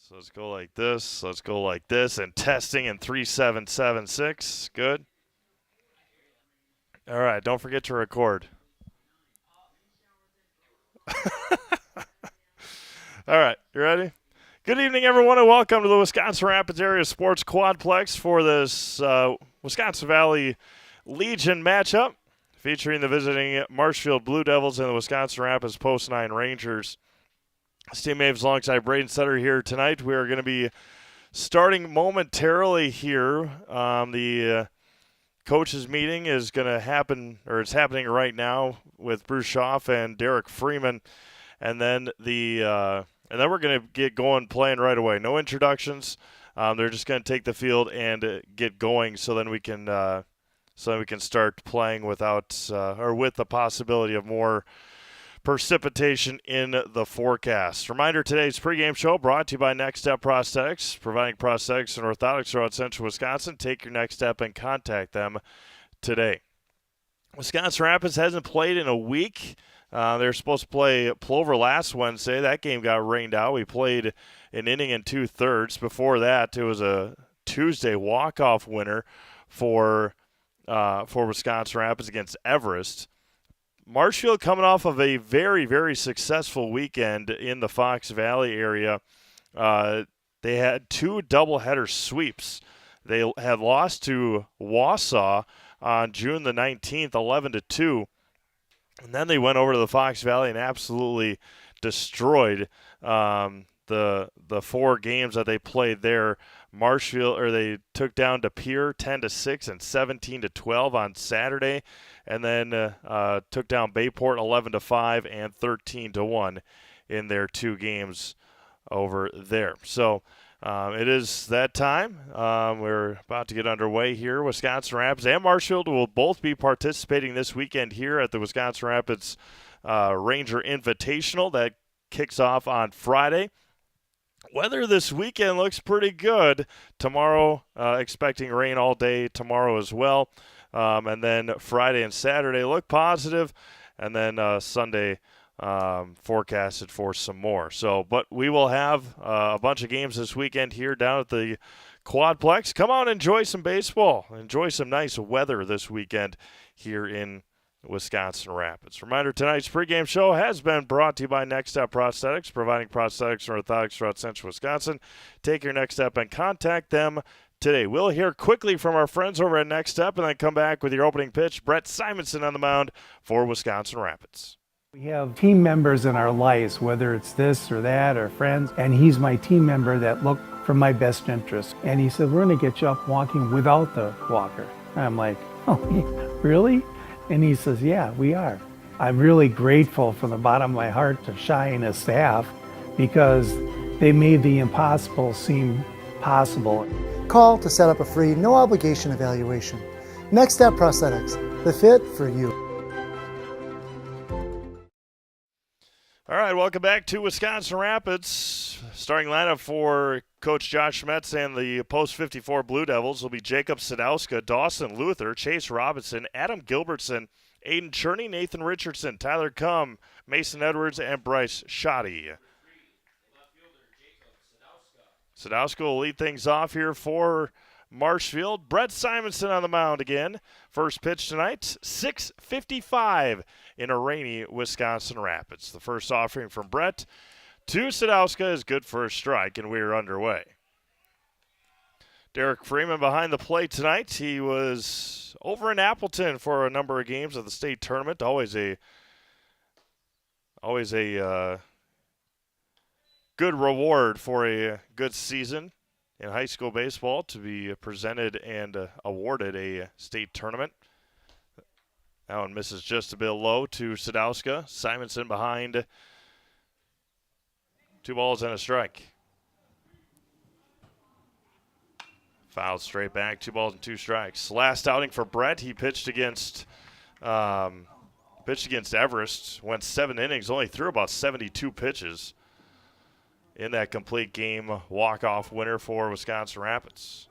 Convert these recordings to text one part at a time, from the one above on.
So let's go like this. Let's go like this. And testing in 3776. Good. All right. Don't forget to record. All right. You ready? Good evening, everyone, and welcome to the Wisconsin Rapids Area Sports Quadplex for this Wisconsin Valley Legion matchup featuring the visiting Marshfield Blue Devils and the Wisconsin Rapids Post 9 Rangers. Steve Maves alongside Braden Sutter here tonight. We are going to be starting momentarily here. The coaches meeting is going to happen, or it's happening right now with Bruce Schaff and Derek Freeman, and then we're going to get going playing right away. No introductions. They're just going to take the field and get going, so then we can start playing without or with the possibility of more precipitation in the forecast. Reminder, today's pregame show brought to you by Next Step Prosthetics, providing prosthetics and orthotics throughout central Wisconsin. Take your next step and contact them today. Wisconsin Rapids hasn't played in a week. They were supposed to play Plover last Wednesday. That game got rained out. We played an inning and 2/3. Before that, it was a Tuesday walk-off winner for Wisconsin Rapids against Everest. Marshfield coming off of a very, very successful weekend in the Fox Valley area. They had two doubleheader sweeps. They had lost to Wausau on June the 19th, 11-2. And then they went over to the Fox Valley and absolutely destroyed the four games that they played there. They took down De Pere 10-6 and 17-12 on Saturday, and then took down Bayport 11-5 and 13-1 in their two games over there. So it is that time. We're about to get underway here. Wisconsin Rapids and Marshfield will both be participating this weekend here at the Wisconsin Rapids Ranger Invitational that kicks off on Friday. Weather this weekend looks pretty good. Tomorrow, expecting rain all day tomorrow as well. And then Friday and Saturday look positive. And then Sunday forecasted for some more. But we will have a bunch of games this weekend here down at the Quadplex. Come on, enjoy some baseball. Enjoy some nice weather this weekend here in Wisconsin Rapids. Reminder, tonight's pregame show has been brought to you by Next Step Prosthetics, providing prosthetics and orthotics throughout central Wisconsin. Take your next step and contact them today. We'll hear quickly from our friends over at Next Step and then come back with your opening pitch. Brett Simonson on the mound for Wisconsin Rapids. We have team members in our lives, whether it's this or that or friends, and he's my team member that look for my best interest. And he said, we're going to get you up walking without the walker. And I'm like, oh, really? And he says, yeah, we are. I'm really grateful from the bottom of my heart to Shai and his staff because they made the impossible seem possible. Call to set up a free, no obligation evaluation. Next Step Prosthetics, the fit for you. All right, welcome back to Wisconsin Rapids. Starting lineup for Coach Josh Metz and the Post 54 Blue Devils will be Jacob Sadowska, Dawson Luther, Chase Robinson, Adam Gilbertson, Aiden Cherney, Nathan Richardson, Tyler Cumm, Mason Edwards, and Bryce Shoddy. Sadowska will lead things off here for Marshfield. Brett Simonson on the mound again. First pitch tonight, 6:55 in a rainy Wisconsin Rapids. The first offering from Brett to Sadowska is good for a strike, and we're underway. Derek Freeman behind the plate tonight. He was over in Appleton for a number of games of the state tournament. Always a good reward for a good season in high school baseball to be presented and awarded a state tournament. That one misses just a bit low to Sadowska. Simonson behind. 2 balls and a strike. Fouled straight back, 2 balls and 2 strikes. Last outing for Brett, he pitched against Everest, went 7 innings, only threw about 72 pitches in that complete game walk-off winner for Wisconsin Rapids.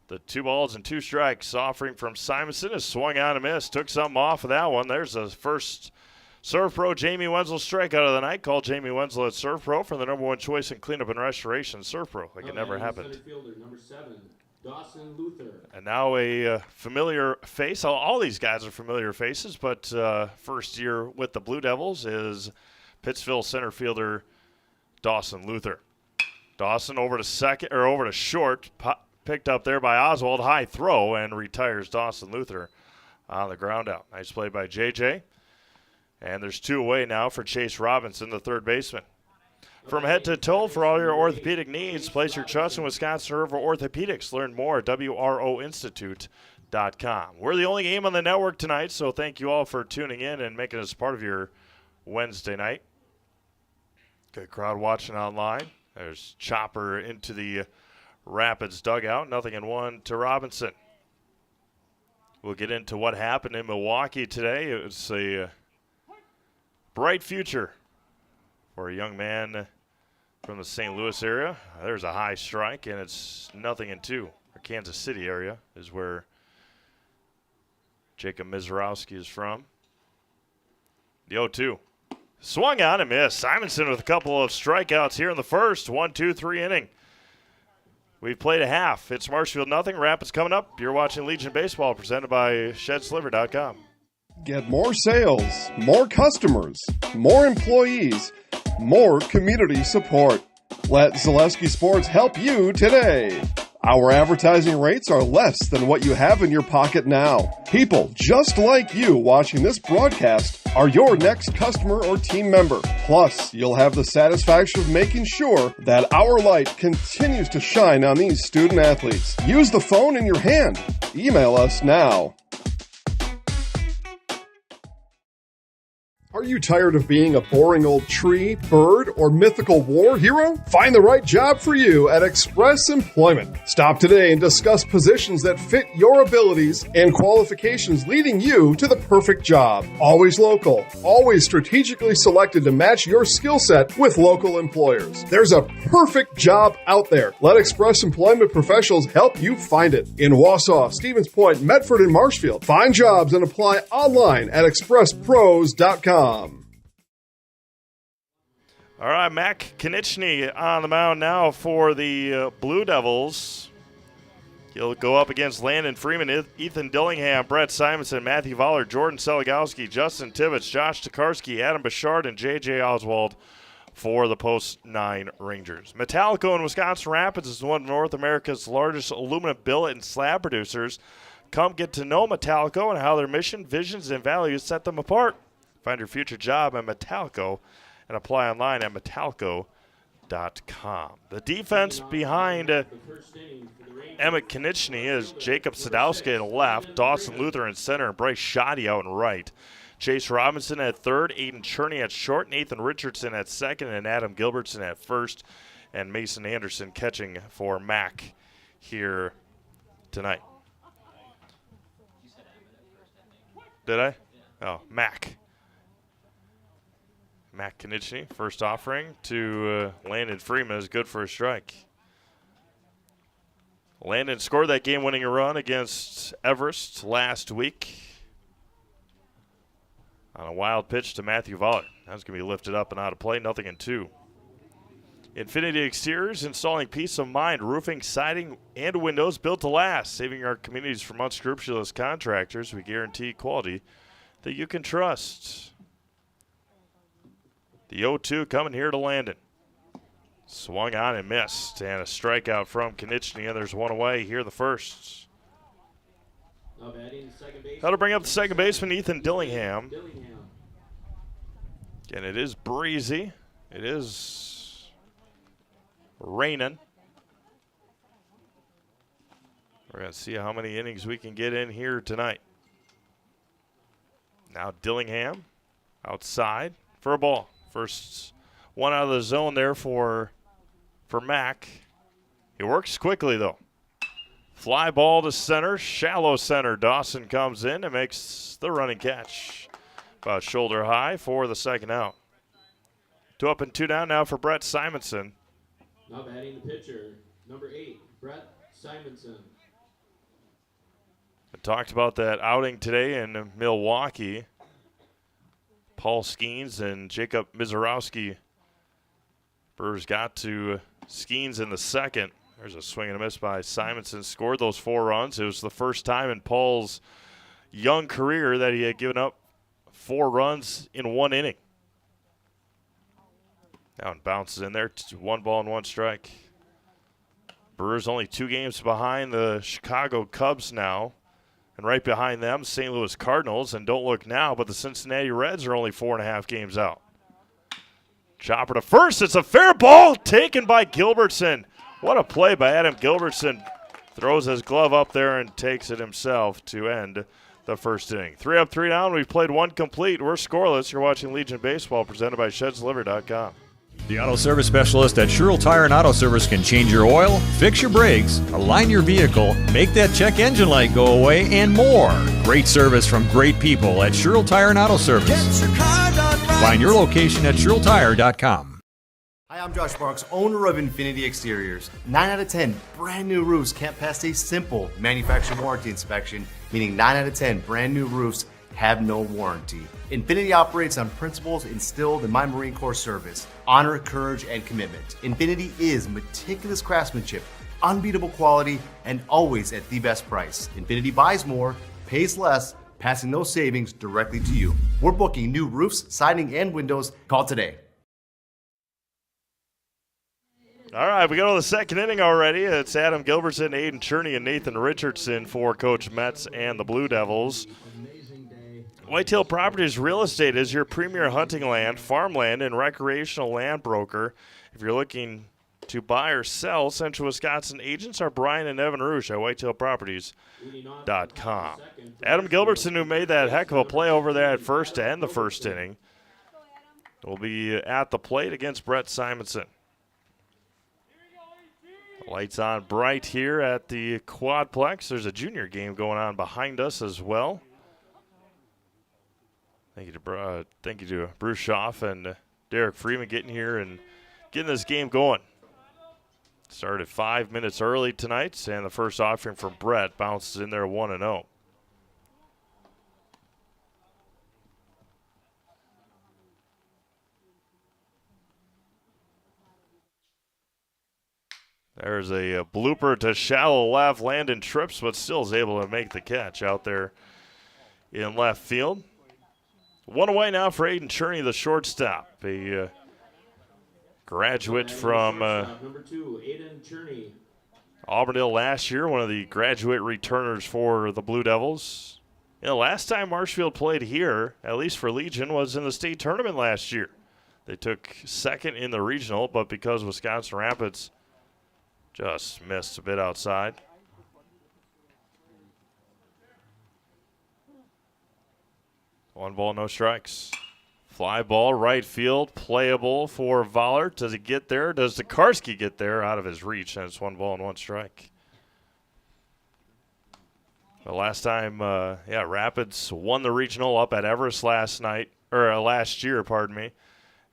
The 2 balls and 2 strikes offering from Simonson is swung on and missed. Took something off of that one. There's the first Serve Pro Jamie Wenzel strikeout of the night. Call Jamie Wenzel at Serve Pro for the #1 choice in cleanup and restoration. Serve Pro, like it never happened. Center fielder, number 7, Dawson Luther. And now a familiar face. All these guys are familiar faces, but first year with the Blue Devils is Pittsville center fielder Dawson Luther. Dawson over to short, picked up there by Oswald. High throw and retires Dawson Luther on the ground out. Nice play by JJ. And there's 2 away now for Chase Robinson, the third baseman. From head to toe for all your orthopedic needs, place your trust in Wisconsin River Orthopedics. Learn more at WROinstitute.com. We're the only game on the network tonight, so thank you all for tuning in and making us part of your Wednesday night. Good crowd watching online. There's Chopper into the Rapids dugout. 0-1 to Robinson. We'll get into what happened in Milwaukee today. It was a bright future for a young man from the St. Louis area. There's a high strike, and it's 0-2. Or Kansas City area is where Jacob Mizorowski is from. The 0-2. Swung on and missed. Simonson with a couple of strikeouts here in the first. 1-2-3 inning. We've played a half. It's Marshfield 0. Rapids coming up. You're watching Legion Baseball presented by ShedSliver.com. Get more sales, more customers, more employees, more community support. Let Zaleski Sports help you today. Our advertising rates are less than what you have in your pocket now. People just like you watching this broadcast are your next customer or team member. Plus, you'll have the satisfaction of making sure that our light continues to shine on these student athletes. Use the phone in your hand. Email us now. Are you tired of being a boring old tree, bird, or mythical war hero? Find the right job for you at Express Employment. Stop today and discuss positions that fit your abilities and qualifications, leading you to the perfect job. Always local, always strategically selected to match your skill set with local employers. There's a perfect job out there. Let Express Employment professionals help you find it. In Wausau, Stevens Point, Medford, and Marshfield. Find jobs and apply online at expresspros.com. All right, Mac Konieczny on the mound now for the Blue Devils. He'll go up against Landon Freeman, Ethan Dillingham, Brett Simonson, Matthew Voller, Jordan Seligowski, Justin Tibbetts, Josh Tokarski, Adam Bouchard, and J.J. Oswald for the Post-9 Rangers. Metallico in Wisconsin Rapids is one of North America's largest aluminum billet and slab producers. Come get to know Metallico and how their mission, visions, and values set them apart. Find your future job at Metallico and apply online at metallico.com. The defense behind Emmett Konieczny is Jacob Sadowski at left, Dawson Luther in center, and Bryce Shoddy out in right. Chase Robinson at third, Aiden Cherney at short, Nathan Richardson at second, and Adam Gilbertson at first, and Mason Anderson catching for Mac here tonight. Did I? Oh, Mac. Mac Konieczny, first offering to Landon Freeman is good for a strike. Landon scored that game-winning run against Everest last week on a wild pitch to Matthew Voller. That's going to be lifted up and out of play, 0-2. Infinity Exteriors, installing peace of mind, roofing, siding, and windows built to last, saving our communities from unscrupulous contractors. We guarantee quality that you can trust. The 0-2 coming here to Landon. Swung on and missed, and a strikeout from Konieczny, and there's one away here the first. That'll bring up the second baseman, Ethan Dillingham. And it is breezy. It is raining. We're going to see how many innings we can get in here tonight. Now Dillingham outside for a ball. First one out of the zone there for Mac. He works quickly, though. Fly ball to center, shallow center. Dawson comes in and makes the running catch. About shoulder high for the second out. 2 up and 2 down now for Brett Simonson. Now batting the pitcher, number 8, Brett Simonson. I talked about that outing today in Milwaukee. Paul Skeens and Jacob Mizarowski. Brewers got to Skeens in the second. There's a swing and a miss by Simonson. Scored those 4 runs. It was the first time in Paul's young career that he had given up 4 runs in 1 inning. Now it bounces in there. 1 ball and 1 strike. Brewers only 2 games behind the Chicago Cubs now. And right behind them, St. Louis Cardinals. And don't look now, but the Cincinnati Reds are only 4.5 games out. Chopper to first. It's a fair ball taken by Gilbertson. What a play by Adam Gilbertson. Throws his glove up there and takes it himself to end the first inning. 3 up, 3 down. We've played 1 complete. We're scoreless. You're watching Legion Baseball presented by ShedsLiver.com. The auto service specialist at Sherrill Tire and Auto Service can change your oil, fix your brakes, align your vehicle, make that check engine light go away, and more. Great service from great people at Sherrill Tire and Auto Service. Find your location at SherrillTire.com. Hi, I'm Josh Marks, owner of Infinity Exteriors. 9 out of 10 brand new roofs can't pass a simple manufacturer warranty inspection, meaning 9 out of 10 brand new roofs have no warranty. Infinity operates on principles instilled in my Marine Corps service: honor, courage, and commitment. Infinity is meticulous craftsmanship, unbeatable quality, and always at the best price. Infinity buys more, pays less, passing those savings directly to you. We're booking new roofs, siding, and windows. Call today. All right, we go to the second inning already. It's Adam Gilbertson, Aiden Cherney, and Nathan Richardson for Coach Metz and the Blue Devils. Whitetail Properties Real Estate is your premier hunting land, farmland, and recreational land broker. If you're looking to buy or sell, Central Wisconsin agents are Brian and Evan Roosh at whitetailproperties.com. Adam Gilbertson, who made that heck of a play over there at first to end the first inning, will be at the plate against Brett Simonson. Lights on bright here at the Quadplex. There's a junior game going on behind us as well. Thank you to Bruce Schaff and Derek Freeman getting here and getting this game going. Started 5 minutes early tonight, and the first offering from Brett bounces in there 1-0. There's a blooper to shallow left. Landon trips, but still is able to make the catch out there in left field. 1 away now for Aiden Cherney, the shortstop. A graduate from number 2, Aiden Cherney. Auburndale last year, one of the graduate returners for the Blue Devils. You know, last time Marshfield played here, at least for Legion, was in the state tournament last year. They took second in the regional, but because Wisconsin Rapids just missed a bit outside. One ball, no strikes. Fly ball, right field, playable for Vollert. Does he get there? Does Tokarski get there? Out of his reach, and it's 1 ball and 1 strike. The last time, Rapids won the regional up at Everest last year, pardon me.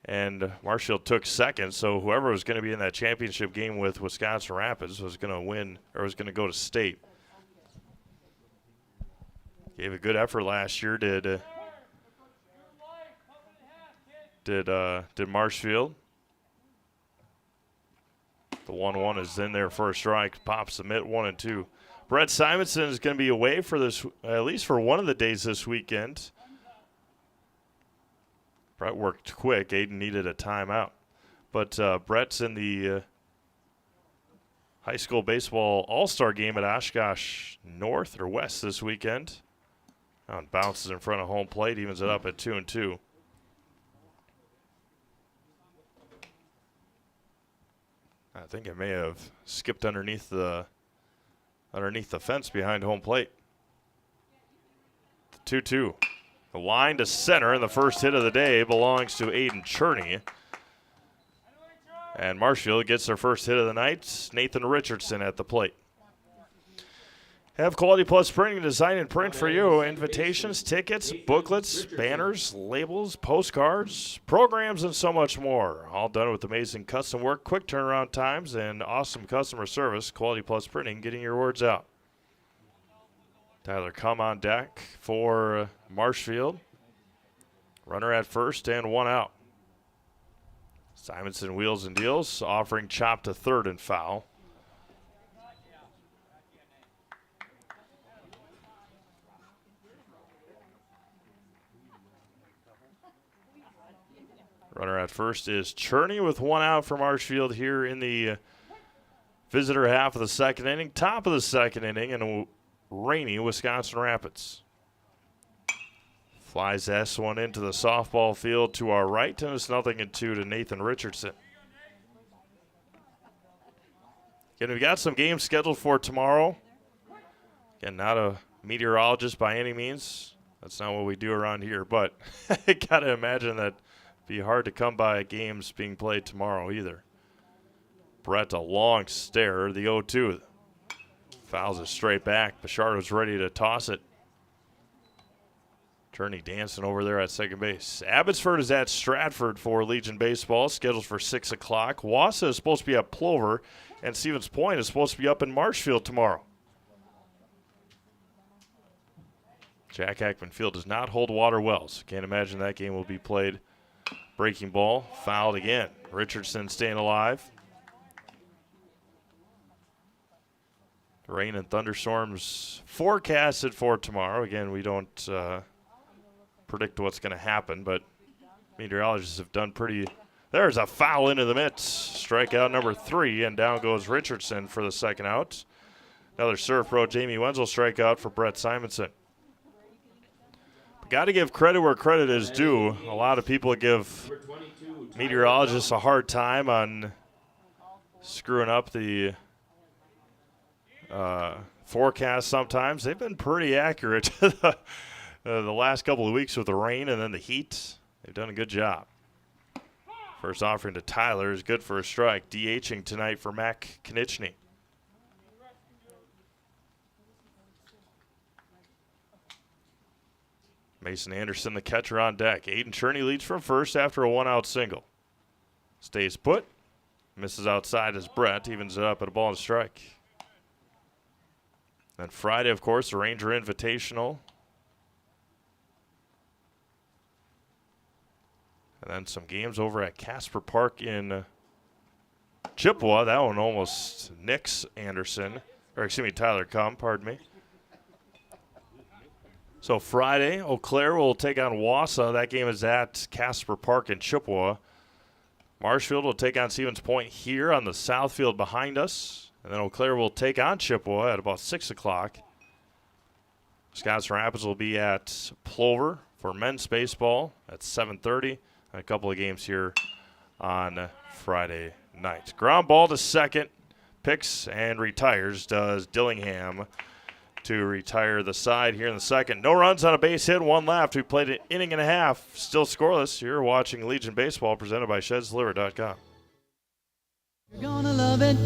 And Marshfield took second, so whoever was going to be in that championship game with Wisconsin Rapids was going to win, or was going to go to state. Gave a good effort last year, did Marshfield. The 1-1 is in there for a strike. Pops the mitt, 1-2. Brett Simonson is going to be away for this, at least for one of the days this weekend. Brett worked quick. Aiden needed a timeout. But Brett's in the high school baseball all-star game at Oshkosh North or West this weekend. And bounces in front of home plate, evens it up at 2-2. I think it may have skipped underneath the fence behind home plate. 2-2. The line to center, and the first hit of the day belongs to Aiden Cherney. And Marshfield gets their first hit of the night. Nathan Richardson at the plate. Have Quality Plus Printing design and print for you. Invitations, tickets, booklets, banners, labels, postcards, programs, and so much more. All done with amazing custom work, quick turnaround times, and awesome customer service. Quality Plus Printing, getting your words out. Tyler come on deck for Marshfield. Runner at first and one out. Simonson wheels and deals, offering chop to third and foul. Runner at first is Cherney with one out for Marshfield here in the visitor half of the second inning. Top of the second inning in rainy Wisconsin Rapids. Flies S1 into the softball field to our right, and it's 0-2 to Nathan Richardson. Again, we got some games scheduled for tomorrow. Again, not a meteorologist by any means. That's not what we do around here, but I gotta imagine that be hard to come by games being played tomorrow either. Brett, a long stare, the 0-2. Fouls it straight back. Bichardo's ready to toss it. Turney dancing over there at second base. Abbotsford is at Stratford for Legion Baseball, scheduled for 6 o'clock. Wausau is supposed to be at Plover, and Stevens Point is supposed to be up in Marshfield tomorrow. Jack Hackman Field does not hold water wells. Can't imagine that game will be played. Breaking ball, fouled again. Richardson staying alive. Rain and thunderstorms forecasted for tomorrow. Again, we don't predict what's going to happen, but meteorologists have done pretty. There's a foul into the mitts. Strikeout number 3, and down goes Richardson for the second out. Another Surf Pro Jamie Wenzel strikeout for Brett Simonson. Got to give credit where credit is due. A lot of people give meteorologists a hard time on screwing up the forecast sometimes. They've been pretty accurate the last couple of weeks with the rain and then the heat. They've done a good job. First offering to Tyler is good for a strike. DHing tonight for Mac Knichny. Mason Anderson, the catcher, on deck. Aiden Cherney leads from first after a one-out single. Stays put. Misses outside as Brett evens it up at a ball and strike. Then Friday, of course, the Ranger Invitational. And then some games over at Casper Park in Chippewa. That one almost nicks Anderson. Or excuse me, Tyler Cum, pardon me. So Friday, Eau Claire will take on Wausau. That game is at Casper Park in Chippewa. Marshfield will take on Stevens Point here on the south field behind us. And then Eau Claire will take on Chippewa at about 6 o'clock. Wisconsin Rapids will be at Plover for men's baseball at 7:30. And a couple of games here on Friday night. Ground ball to second. Picks and retires does Dillingham to retire the side here in the second. No runs on a base hit, one left. We played an inning and a half, still scoreless. You're watching Legion Baseball presented by ShedsDeliver.com. You're gonna love it.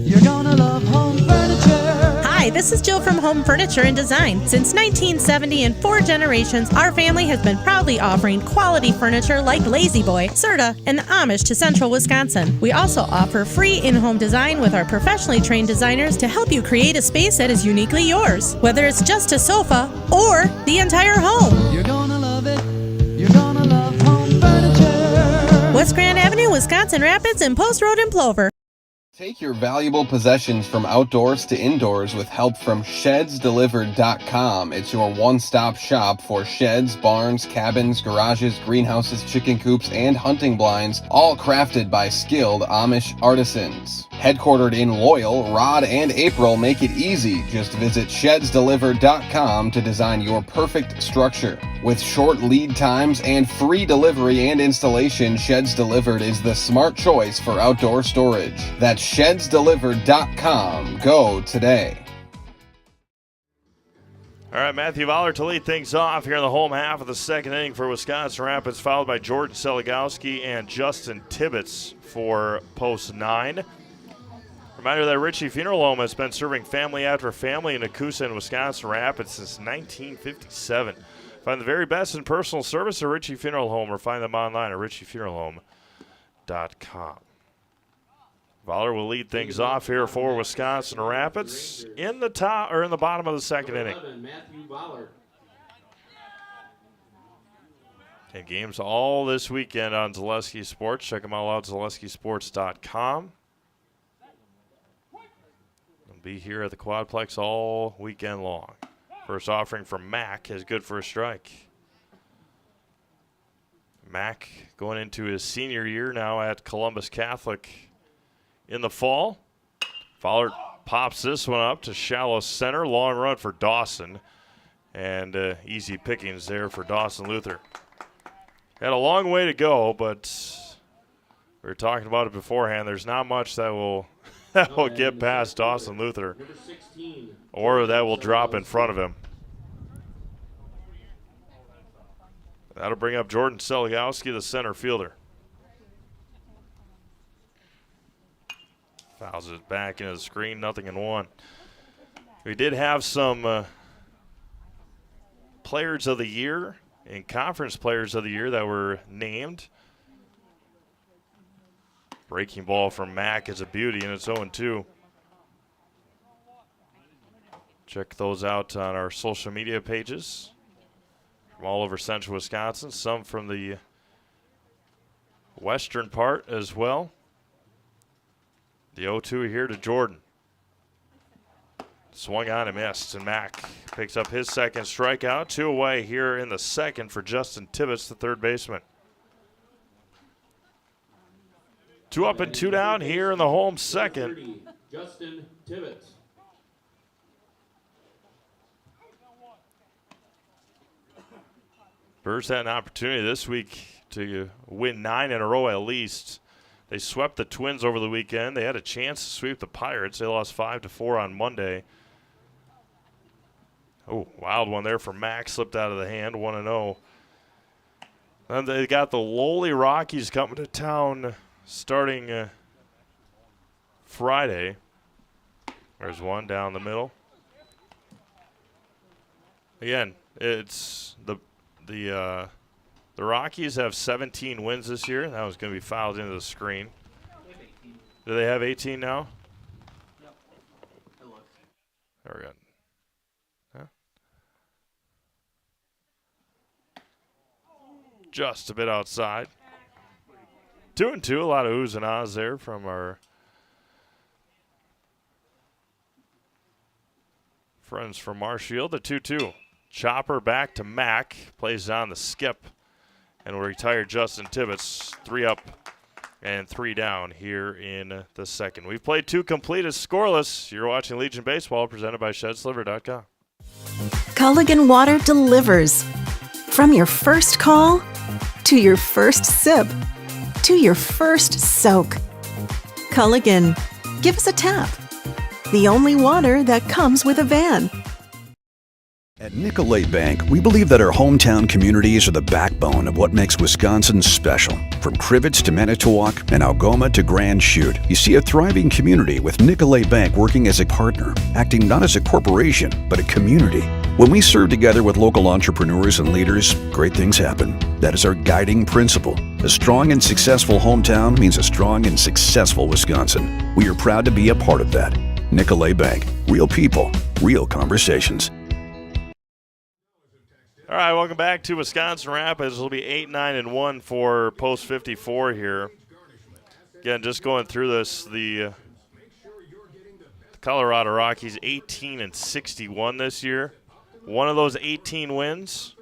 You're gonna love home furniture. Hi, this is Jill from Home Furniture and Design. Since 1970, in 4 generations, our family has been proudly offering quality furniture like Lazy Boy, Serta, and the Amish to Central Wisconsin. We also offer free in-home design with our professionally trained designers to help you create a space that is uniquely yours, whether it's just a sofa or the entire home. You're gonna love it. You're gonna love home furniture. West Grand Avenue, Wisconsin Rapids, and Post Road in Plover. Take your valuable possessions from outdoors to indoors with help from ShedsDelivered.com. It's your one-stop shop for sheds, barns, cabins, garages, greenhouses, chicken coops, and hunting blinds, all crafted by skilled Amish artisans. Headquartered in Loyal, Rod and April make it easy. Just visit ShedsDelivered.com to design your perfect structure. With short lead times and free delivery and installation, Sheds Delivered is the smart choice for outdoor storage. That's ShedsDelivered.com. Go today. All right, Matthew Voller to lead things off here in the home half of the second inning for Wisconsin Rapids, followed by Jordan Seligowski and Justin Tibbetts for post 9. Reminder that Ritchie Funeral Home has been serving family after family in Nakusa and Wisconsin Rapids since 1957. Find the very best in personal service at Ritchie Funeral Home or find them online at ritchiefuneralhome.com. Voller will lead things off here for Wisconsin Rapids in the top or in the bottom of the second inning. Matthew Voller. And games all this weekend on Zaleski Sports. Check them all out, ZaleskiSports.com. They'll be here at the Quadplex all weekend long. First offering from Mack is good for a strike. Mack going into his senior year now at Columbus Catholic in the fall. Fowler pops this one up to shallow center. Long run for Dawson. And easy pickings there for Dawson Luther. Had a long way to go, but we were talking about it beforehand. There's not much that will get past Dawson Luther, or that will drop in front of him. That'll bring up Jordan Seligowski, the center fielder. Fouls it back into the screen, 0-1. We did have some players of the year and conference players of the year that were named. Breaking ball from Mack is a beauty, and it's 0-2. Check those out on our social media pages from all over central Wisconsin, some from the western part as well. The 0-2 here to Jordan. Swung on and missed, and Mack picks up his second strikeout. 2 away here in the second for Justin Tibbetts, the third baseman. 2 up and 2 down here in the home second. Justin Tibbetts. Birds had an opportunity this week to win 9 in a row at least. They swept the Twins over the weekend. They had a chance to sweep the Pirates. They lost 5-4 on Monday. Oh, wild one there for Mack. Slipped out of the hand, 1-0. And they got the lowly Rockies coming to town starting Friday. There's one down the middle. Again, it's the Rockies have 17 wins this year. That was going to be fouled into the screen. Do they have 18 now? Yep. I looked. There we go. Huh? Just a bit outside. 2-2. A lot of oohs and ahs there from our friends from Marshfield. The 2-2. Chopper back to Mack. Plays on the skip. And we'll retire Justin Tibbetts. 3 up and 3 down here in the second. We've played 2 completed scoreless. You're watching Legion Baseball presented by ShedSliver.com. Culligan Water delivers. From your first call to your first sip to your first soak. Culligan, give us a tap. The only water that comes with a van. At Nicolay Bank, we believe that our hometown communities are the backbone of what makes Wisconsin special. From Crivets to Manitowoc and Algoma to Grand Chute, you see a thriving community with Nicolay Bank working as a partner, acting not as a corporation, but a community. When we serve together with local entrepreneurs and leaders, great things happen. That is our guiding principle. A strong and successful hometown means a strong and successful Wisconsin. We are proud to be a part of that. Nicolay Bank. Real people, real conversations. All right, welcome back to Wisconsin Rapids. It'll be 8-9-1 for post 54 here. Again, just going through this, the Colorado Rockies 18-61 this year. One of those 18 wins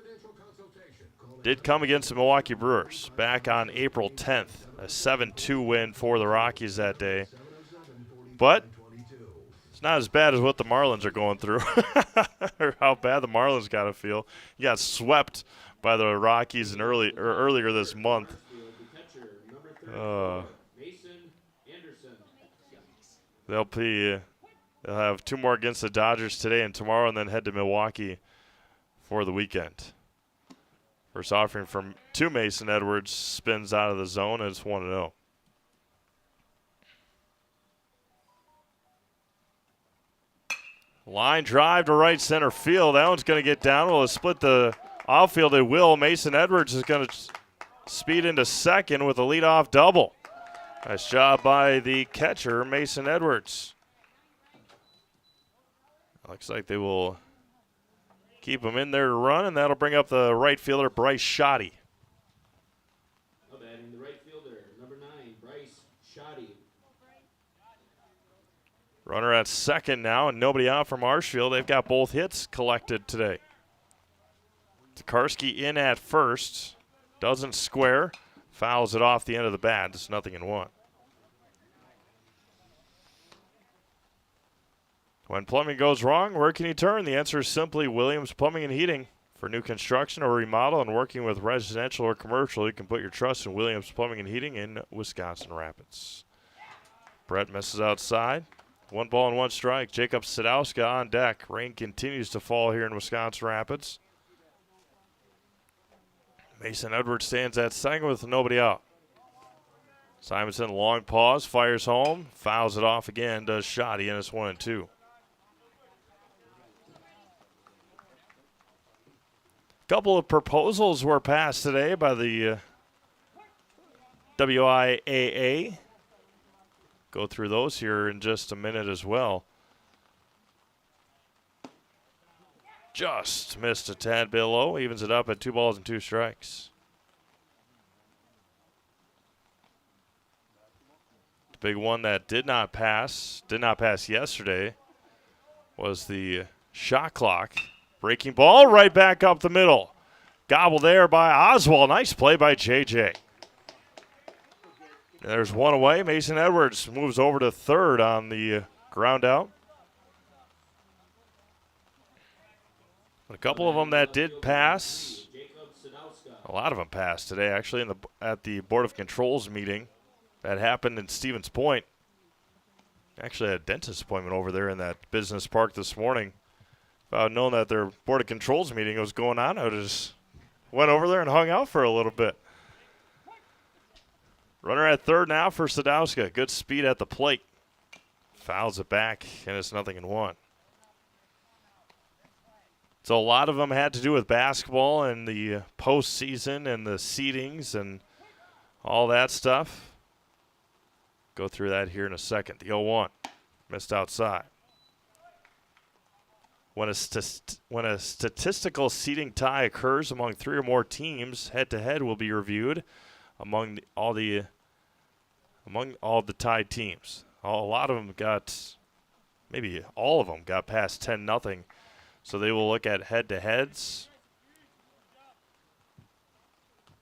did come against the Milwaukee Brewers back on April 10th. A 7-2 win for the Rockies that day. But it's not as bad as what the Marlins are going through, or how bad the Marlins got to feel. You got swept by the Rockies earlier this month. They'll have 2 more against the Dodgers today and tomorrow, and then head to Milwaukee for the weekend. First offering from Mason Edwards spins out of the zone, and it's 1-0. Line drive to right center field. That one's going to get down. Will it split the outfield? It will. Mason Edwards is going to speed into second with a leadoff double. Nice job by the catcher, Mason Edwards. Looks like they will keep him in there to run, and that'll bring up the right fielder, Bryce Shoddy. Runner at second now, and nobody out for Marshfield. They've got both hits collected today. Tokarski in at first. Doesn't square. Fouls it off the end of the bat. It's 0-1. When plumbing goes wrong, where can you turn? The answer is simply Williams Plumbing and Heating. For new construction or remodel and working with residential or commercial, you can put your trust in Williams Plumbing and Heating in Wisconsin Rapids. Brett misses outside. 1 ball and 1 strike. Jacob Sadowska on deck. Rain continues to fall here in Wisconsin Rapids. Mason Edwards stands at second with nobody out. Simonson, long pause, fires home, fouls it off again, does Shoddy, and it's 1-2. Couple of proposals were passed today by the WIAA. Go through those here in just a minute as well. Just missed a tad bit low, evens it up at 2 balls and 2 strikes. The big one that did not pass yesterday was the shot clock. Breaking ball right back up the middle. Gobbled there by Oswald. Nice play by JJ. There's one away. Mason Edwards moves over to third on the ground out. A couple of them that did pass. A lot of them passed today, actually, at the Board of Controls meeting that happened in Stevens Point. Actually, had a dentist appointment over there in that business park this morning. If I had known that their Board of Controls meeting was going on, I would have just went over there and hung out for a little bit. Runner at third now for Sadowska. Good speed at the plate. Fouls it back, and it's 0-1. So a lot of them had to do with basketball and the postseason and the seedings and all that stuff. Go through that here in a second. The 0-1. Missed outside. When a statistical seeding tie occurs among 3 or more teams, head-to-head will be reviewed among all the tied teams. A lot of them got, maybe all of them got past 10-0. So they will look at head-to-heads.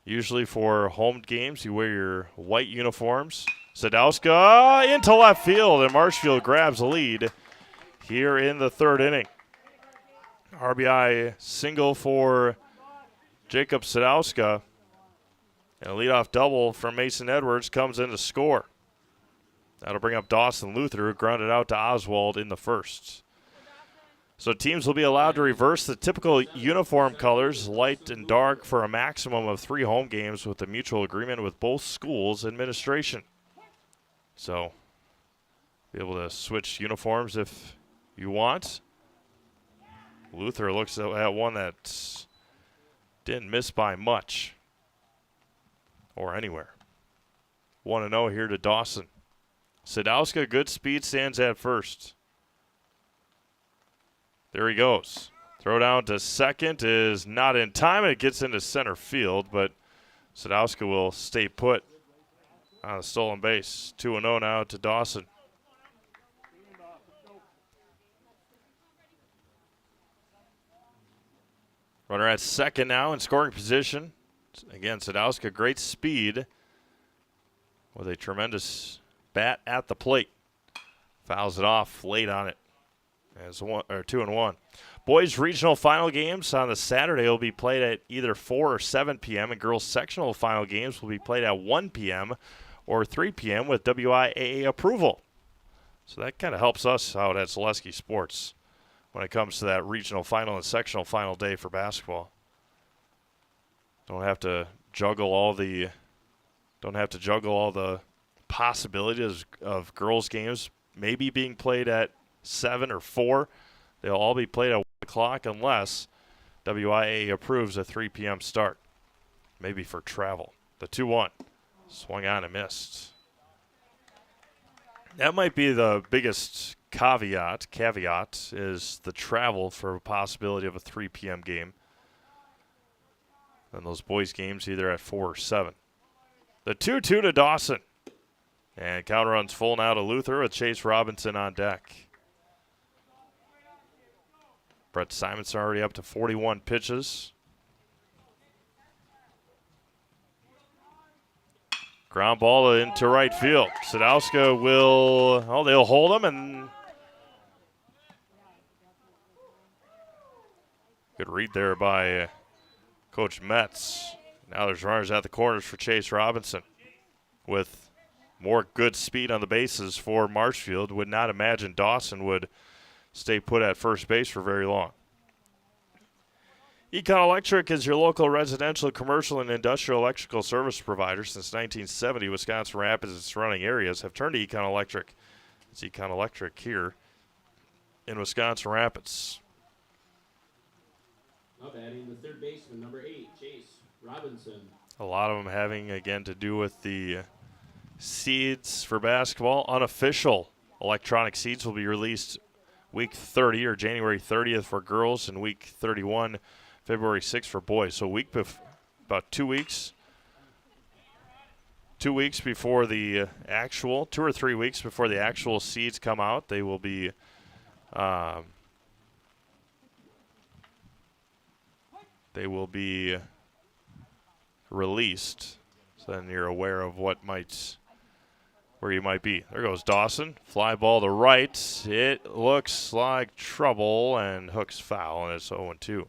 Usually for home games, you wear your white uniforms. Sadowska into left field, and Marshfield grabs the lead here in the 3rd inning. RBI single for Jacob Sadowska. And a leadoff double from Mason Edwards comes in to score. That'll bring up Dawson Luther, who grounded out to Oswald in the 1st. So teams will be allowed to reverse the typical uniform colors, light and dark, for a maximum of 3 home games with a mutual agreement with both schools' administration. So be able to switch uniforms if you want. Luther looks at one that didn't miss by much or anywhere. 1-0 here to Dawson. Sadowska, good speed, stands at first. There he goes. Throw down to second is not in time, and it gets into center field, but Sadowska will stay put on a stolen base. 2-0 now to Dawson. Runner at second now in scoring position. Again, Sadowska, great speed with a tremendous bat at the plate. Fouls it off late on it. As 2-1. Boys regional final games on the Saturday will be played at either 4 or 7 p.m. and girls sectional final games will be played at 1 p.m. or 3 p.m. with WIAA approval. So that kind of helps us out at Zaleski Sports when it comes to that regional final and sectional final day for basketball. Don't have to juggle all the possibilities of girls games maybe being played at 7 or 4. They'll all be played at 1 o'clock unless WIAA approves a 3 p.m. start, maybe for travel. The 2-1 swung on and missed. That might be the biggest caveat is the travel for a possibility of a 3 p.m. game. And those boys games either at 4 or 7. The 2-2 to Dawson. And count runs full now to Luther with Chase Robinson on deck. Brett Simonson already up to 41 pitches. Ground ball into right field. Sadowska will, they'll hold him, and good read there by Coach Metz. Now there's runners at the corners for Chase Robinson with more good speed on the bases for Marshfield. Would not imagine Dawson would stay put at first base for very long. Econ Electric is your local residential, commercial, and industrial electrical service provider. Since 1970, Wisconsin Rapids and surrounding areas have turned to Econ Electric. It's Econ Electric here in Wisconsin Rapids. Now batting the third baseman, number 8, Chase Robinson. A lot of them having, again, to do with the seeds for basketball. Unofficial electronic seeds will be released week 30 or January 30th for girls and week 31 February 6th for boys. So about 2 weeks. 2 weeks before the actual, 2 or 3 weeks before the actual seeds come out, they will be released. So then you're aware of where you might be. There goes Dawson. Fly ball to right. It looks like trouble and hooks foul, and it's 0-2.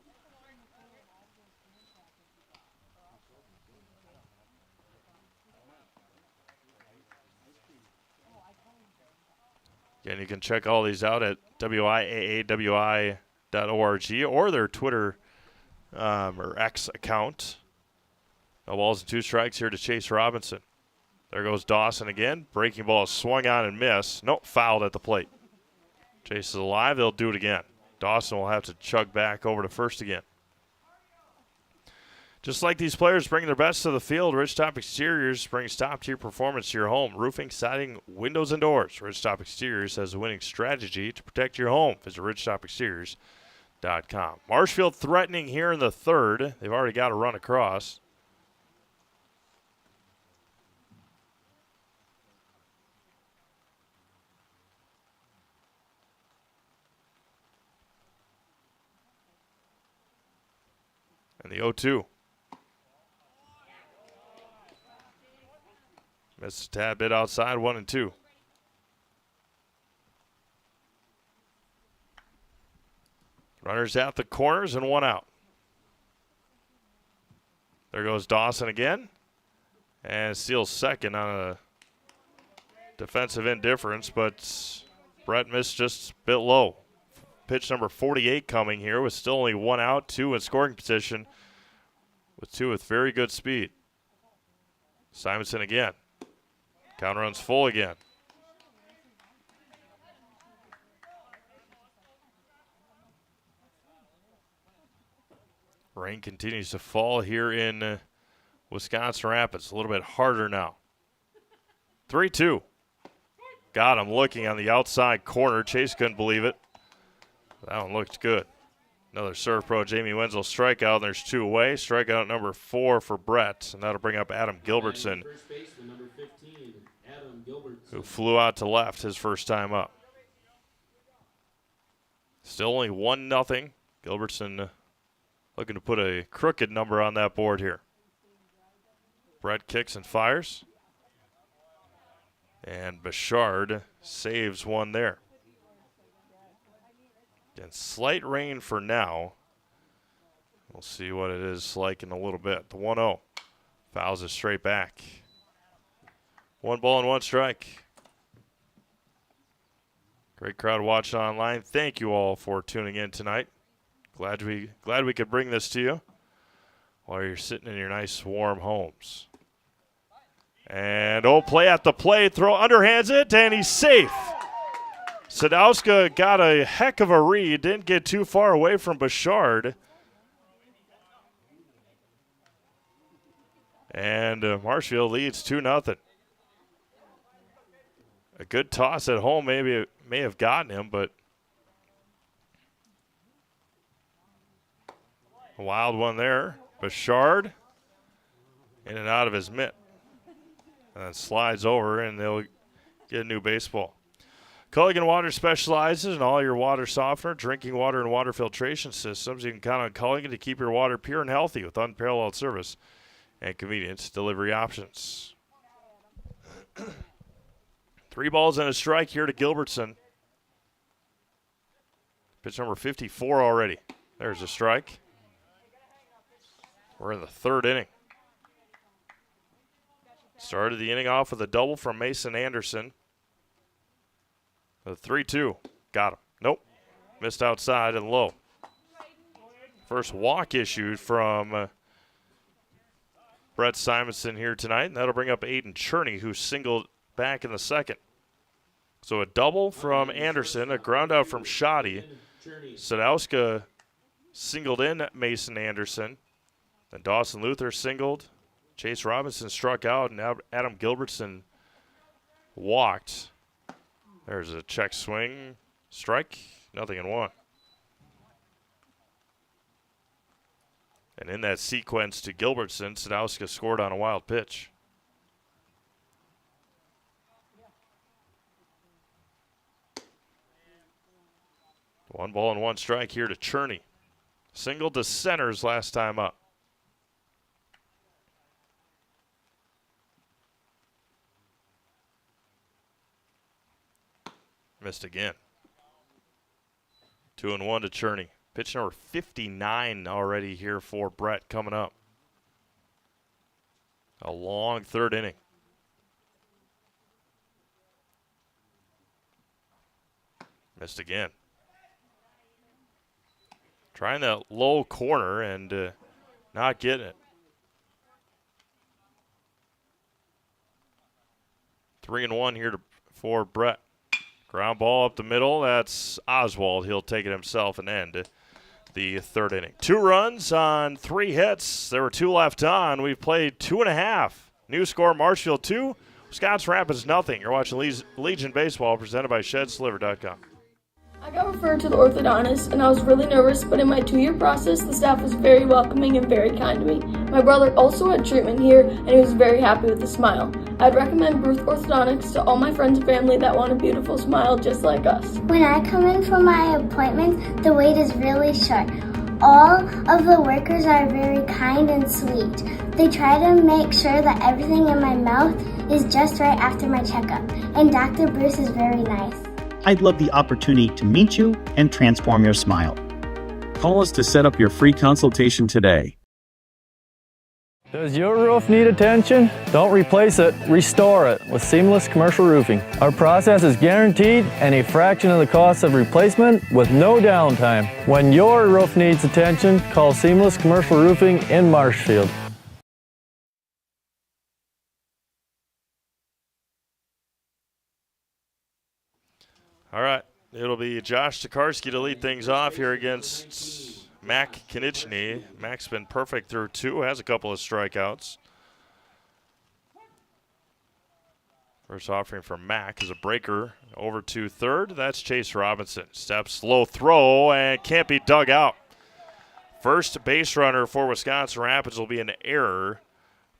Again, you can check all these out at wiaawi.org or their Twitter or X account. No balls and 2 strikes here to Chase Robinson. There goes Dawson again. Breaking ball is swung on and missed. Nope, fouled at the plate. Chase is alive. They'll do it again. Dawson will have to chug back over to first again. Just like these players bring their best to the field, Ridgetop Exteriors brings top-tier performance to your home. Roofing, siding, windows, and doors. Ridgetop Exteriors has a winning strategy to protect your home. Visit ridgetopexteriors.com. Marshfield threatening here in the third. They've already got a run across. And the 0-2. Missed a tad bit outside, 1-2. Runners at the corners and 1 out. There goes Dawson again. And steals second on a defensive indifference, but Brett missed just a bit low. Pitch number 48 coming here with still only 1 out, 2 in scoring position, with 2 with very good speed. Simonson again. Count runs full again. Rain continues to fall here in Wisconsin Rapids. A little bit harder now. 3-2. Got him looking on the outside corner. Chase couldn't believe it. That one looked good. Another serve pro, Jamie Wenzel strikeout, and there's 2 away. Strikeout number 4 for Brett, and that'll bring up Adam Gilbertson, First baseman, number 15, Adam Gilbertson. who flew out to left his first time up. Still only 1-0. Gilbertson looking to put a crooked number on that board here. Brett kicks and fires. And Bouchard saves one there. Again, slight rain for now. We'll see what it is like in a little bit. The 1-0 fouls it straight back. 1 ball and 1 strike. Great crowd watching online. Thank you all for tuning in tonight. Glad we could bring this to you while you're sitting in your nice warm homes. And play at the plate, throw underhands it, and he's safe. Sadowska got a heck of a read, didn't get too far away from Bouchard. And Marshfield leads 2-0. A good toss at home may have gotten him, but a wild one there. Bouchard in and out of his mitt. And then slides over, and they'll get a new baseball. Culligan Water specializes in all your water softener, drinking water, and water filtration systems. You can count on Culligan to keep your water pure and healthy with unparalleled service and convenience delivery options. 3 balls and a strike here to Gilbertson. Pitch number 54 already. There's a strike. We're in the 3rd inning. Started the inning off with a double from Mason Anderson. The 3-2. Got him. Nope. Missed outside and low. First walk issued from Brett Simonson here tonight, and that'll bring up Aiden Cherney, who singled back in the 2nd. So a double from Anderson, a ground out from Shoddy. Sadowska singled in Mason Anderson. Then Dawson Luther singled. Chase Robinson struck out, and Adam Gilbertson walked. There's a check swing. Strike. Nothing in 1. And in that sequence to Gilbertson, Sadowska scored on a wild pitch. One ball and 1 strike here to Cherney. Singled to centers last time up. Missed again. 2-1 to Cherney. Pitch number 59 already here for Brett coming up. A long 3rd inning. Missed again. Trying that low corner and not getting it. 3-1 here for Brett. Ground ball up the middle. That's Oswald. He'll take it himself and end the 3rd inning. 2 runs on 3 hits. There were 2 left on. We've played 2.5. New score, Marshfield 2, Wisconsin Rapids nothing. You're watching Legion Baseball presented by ShedsDeliver.com. I got referred to the orthodontist, and I was really nervous, but in my 2-year process, the staff was very welcoming and very kind to me. My brother also had treatment here, and he was very happy with the smile. I'd recommend Ruth Orthodontics to all my friends and family that want a beautiful smile just like us. When I come in for my appointment, the wait is really short. All of the workers are very kind and sweet. They try to make sure that everything in my mouth is just right after my checkup, and Dr. Bruce is very nice. I'd love the opportunity to meet you and transform your smile. Call us to set up your free consultation today. Does your roof need attention? Don't replace it, restore it with Seamless Commercial Roofing. Our process is guaranteed and a fraction of the cost of replacement with no downtime. When your roof needs attention, call Seamless Commercial Roofing in Marshfield. All right, it'll be Josh Tokarski to lead things off here against Mac Konieczny. Mac's been perfect through 2, has a couple of strikeouts. First offering from Mac is a breaker over to 3rd. That's Chase Robinson. Steps, low throw, and can't be dug out. First base runner for Wisconsin Rapids will be an error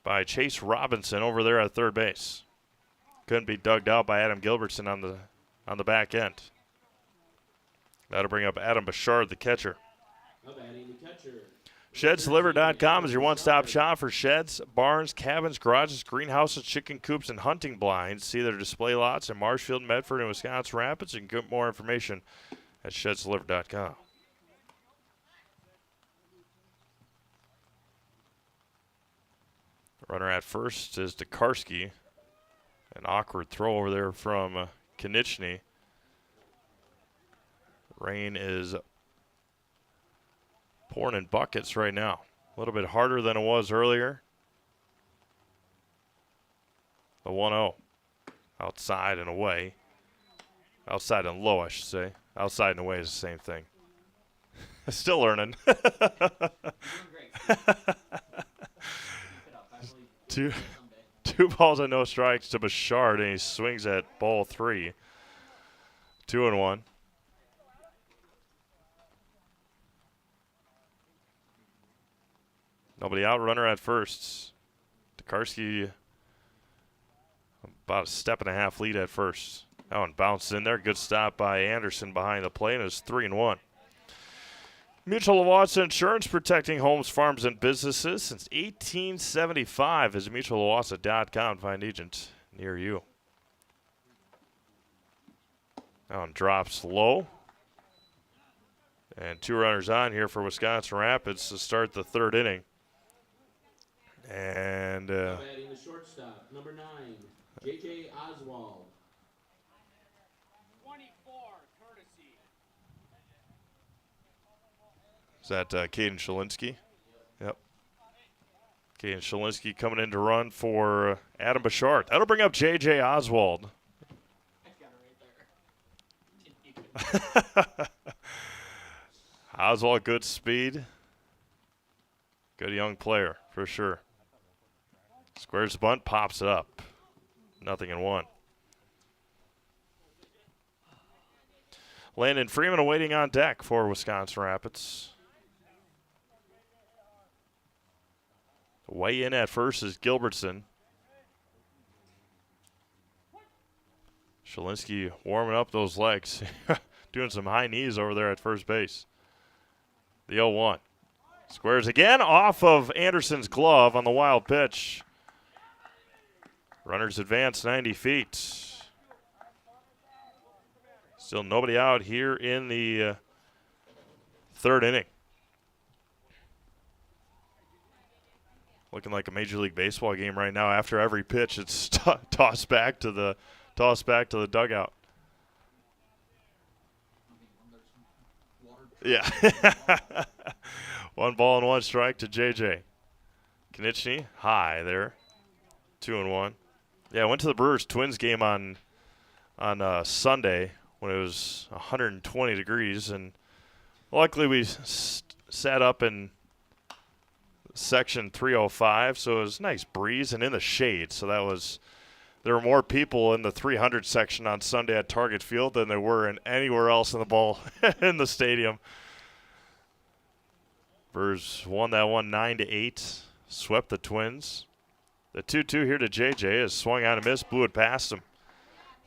by Chase Robinson over there at 3rd base. Couldn't be dug out by Adam Gilbertson on the back end. That'll bring up Adam Bouchard, the catcher. ShedsDeliver.com is your one-stop shop for sheds, barns, cabins, garages, greenhouses, chicken coops, and hunting blinds. See their display lots in Marshfield, Medford, and Wisconsin Rapids. You can get more information at ShedsDeliver.com. Runner at first is Tokarski. An awkward throw over there from Konieczny. Rain is pouring in buckets right now. A little bit harder than it was earlier. The 1-0. Outside and away. Outside and low, I should say. Outside and away is the same thing. Still learning. Two balls and no strikes to Bouchard, and he swings at ball 3. 2-1. Nobody out, runner at first. Tokarski about a step and a half lead at first. That one bounced in there. Good stop by Anderson behind the plate. It was 3-1. Mutual of Wausau Insurance, protecting homes, farms, and businesses since 1875. Visit mutualofwausau.com. Find agent near you. That one drops low. And 2 runners on here for Wisconsin Rapids to start the 3rd inning. And batting the shortstop, number 9, J.J. Oswald. 24, courtesy. is that Caden Shalinski? Yep. Caden Shalinski coming in to run for Adam Bouchard. That'll bring up J.J. Oswald. Oswald, good speed. Good young player, for sure. Squares the bunt, pops it up. 0-1. Landon Freeman awaiting on deck for Wisconsin Rapids. Way in at first is Gilbertson. Shalinski warming up those legs. Doing some high knees over there at first base. The 0-1. Squares again off of Anderson's glove on the wild pitch. Runners advance 90 feet. Still nobody out here in the 3rd inning. Looking like a Major League Baseball game right now. After every pitch, it's tossed back to the dugout. Yeah. 1 ball and 1 strike to JJ. Knichny high there. 2-1. Yeah, I went to the Brewers-Twins game on Sunday when it was 120 degrees, and luckily we sat up in section 305, so it was a nice breeze and in the shade. So there were more people in the 300 section on Sunday at Target Field than there were in anywhere else in the ball in the stadium. Brewers won that one 9-8, swept the Twins. The 2-2 here to JJ is swung on and missed, blew it past him.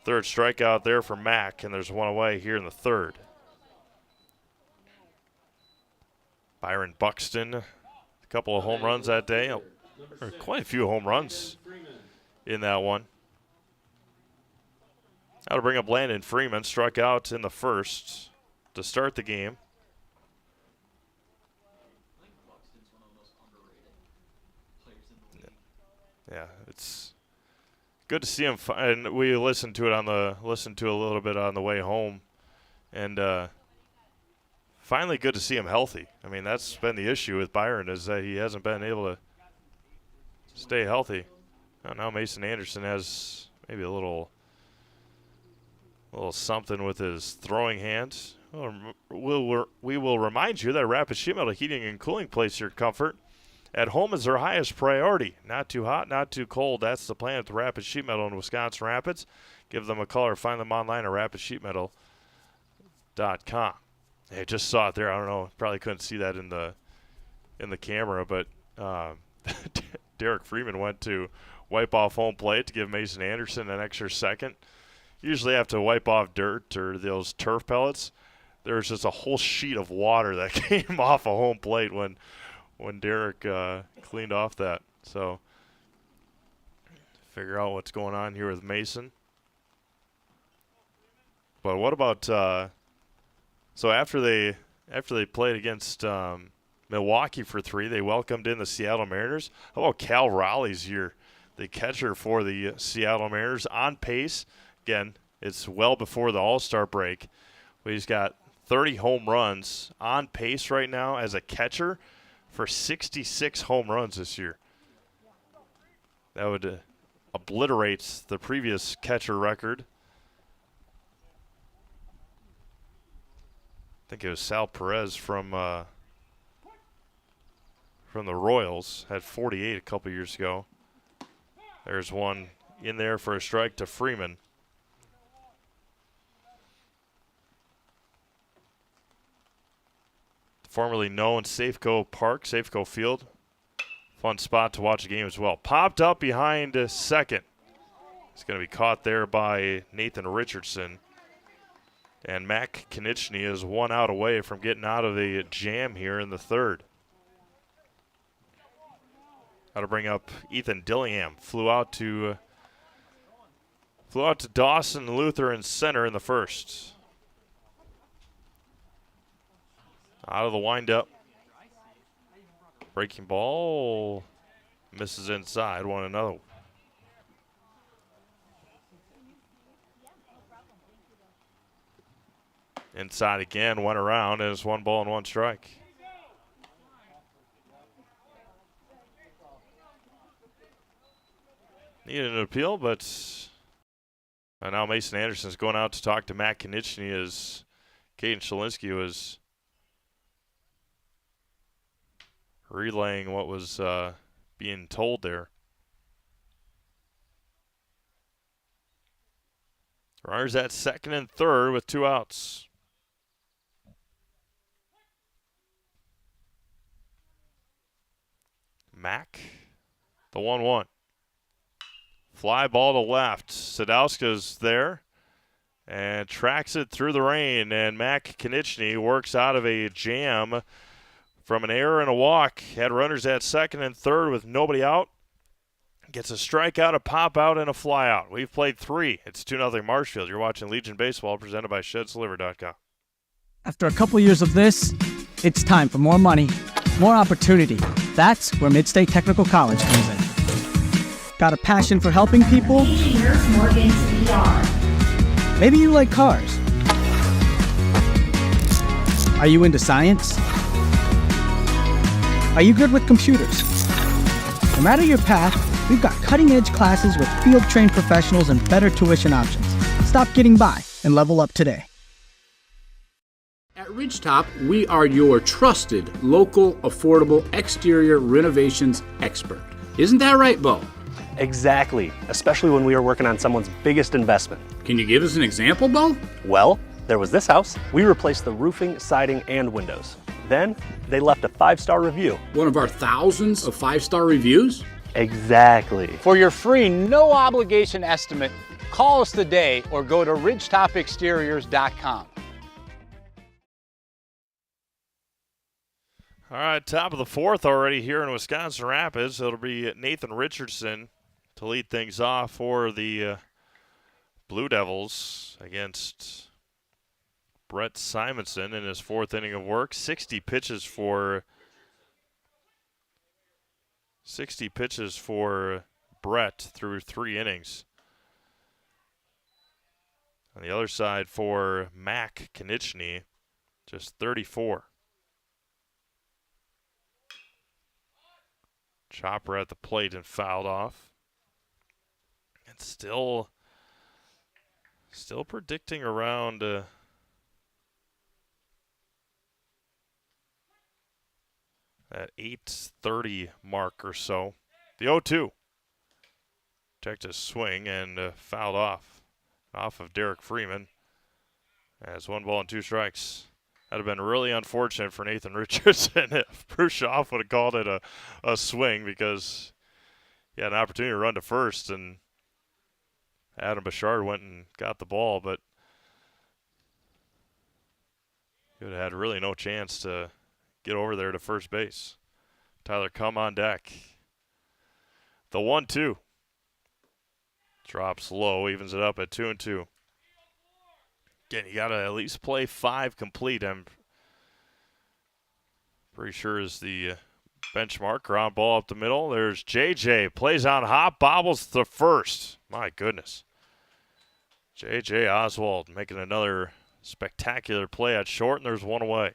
3rd strikeout there for Mack, and there's 1 away here in the 3rd. Byron Buxton, a couple of home runs that day. Quite a few home runs in that one. That'll bring up Landon Freeman, struck out in the 1st to start the game. Yeah, it's good to see him. And we listened to a little bit on the way home, and finally good to see him healthy. I mean, that's been the issue with Byron, is that he hasn't been able to stay healthy. Now Mason Anderson has maybe a little something with his throwing hands. We will remind you that Rapid Sheet Metal Heating and Cooling place your comfort at home is their highest priority. Not too hot, not too cold. That's the plan at the Rapid Sheet Metal in Wisconsin Rapids. Give them a call or find them online at rapidsheetmetal.com. Hey, just saw it there. I don't know. Probably couldn't see that in the camera, but Derek Freeman went to wipe off home plate to give Mason Anderson an extra second. Usually have to wipe off dirt or those turf pellets. There was just a whole sheet of water that came off a home plate when Derek cleaned off that. So figure out what's going on here with Mason. But what about so after they played against Milwaukee for 3, they welcomed in the Seattle Mariners. How about Cal Raleigh's here, the catcher for the Seattle Mariners, on pace. Again, it's well before the All-Star break. But he's got 30 home runs, on pace right now as a catcher for 66 home runs this year. That would obliterate the previous catcher record. I think it was Sal Perez from the Royals, had 48 a couple years ago. There's one in there for a strike to Freeman. Formerly known Safeco Park, Safeco Field. Fun spot to watch a game as well. Popped up behind second. It's going to be caught there by Nathan Richardson. And Mac Konieczny is 1 out away from getting out of the jam here in the third. Got to bring up Ethan Dillingham. Flew out to Dawson Lutheran Center in the first. Out of the windup. Breaking ball. Misses inside. One another. Inside again. Went around. And it's 1 ball and 1 strike. Needed an appeal, but now Mason Anderson's going out to talk to Matt Konieczny as Caden Shalinski was relaying what was being told there. Runners at second and third with 2 outs. Mack, the 1-1. Fly ball to left. Sadowska's there and tracks it through the rain. And Mac Konieczny works out of a jam from an error and a walk. Had runners at second and third with nobody out. Gets a strikeout, a pop out, and a fly out. We've played 3. It's 2-0 Marshfield. You're watching Legion Baseball presented by ShedsLiver.com. After a couple years of this, it's time for more money, more opportunity. That's where Midstate Technical College comes in. Got a passion for helping people? Maybe you like cars. Are you into science? Are you good with computers? No matter your path, we've got cutting-edge classes with field-trained professionals and better tuition options. Stop getting by and level up today. At Ridgetop, we are your trusted, local, affordable exterior renovations expert. Isn't that right, Bo? Exactly, especially when we are working on someone's biggest investment. Can you give us an example, Bo? Well, there was this house. We replaced the roofing, siding, and windows. Then, they left a 5-star review. One of our thousands of 5-star reviews? Exactly. For your free, no-obligation estimate, call us today or go to ridgetopexteriors.com. All right, top of the fourth already here in Wisconsin Rapids. It'll be Nathan Richardson to lead things off for the Blue Devils against Brett Simonson in his 4th inning of work. 60 pitches for Brett through 3 innings. On the other side for Mac Konieczny, just 34. Chopper at the plate and fouled off. And still predicting around that 8:30 mark or so. The 0-2. Checked his swing and fouled off of Derek Freeman. As 1 ball and 2 strikes. That'd have been really unfortunate for Nathan Richardson if Brushoff would have called it a swing, because he had an opportunity to run to first and Adam Bouchard went and got the ball, but he would have had really no chance to get over there to first base. Tyler come on deck. The 1-2. Drops low, evens it up at 2-2. Again, you got to at least play 5 complete. I'm pretty sure is the benchmark. Ground ball up the middle. There's JJ. Plays on hop, bobbles to first. My goodness. JJ Oswald making another spectacular play at short, and there's 1 away.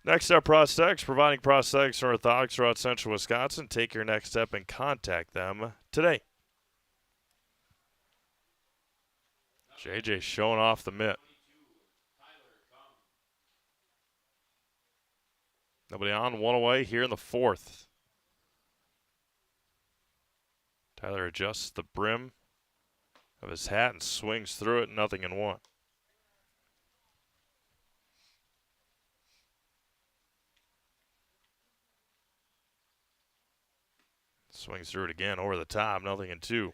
Next up, prosthetics. Providing prosthetics and orthotics throughout central Wisconsin. Take your next step and contact them today. JJ showing off the mitt. Nobody on, 1 away here in the 4th. Tyler adjusts the brim of his hat and swings through it, 0-1. Swings through it again over the top, 0-2.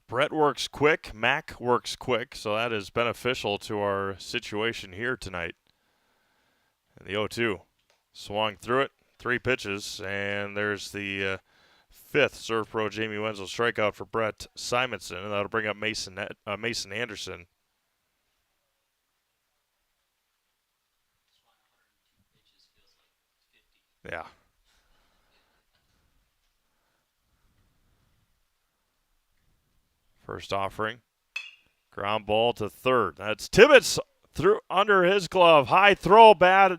Brett works quick. Mac works quick, so that is beneficial to our situation here tonight. And the 0-2 swung through it. 3 pitches, and there's the fifth Serve Pro Jamie Wenzel strikeout for Brett Simonson, and that'll bring up Mason Anderson. Yeah. First offering. Ground ball to third. That's Tibbetts through under his glove. High throw, bad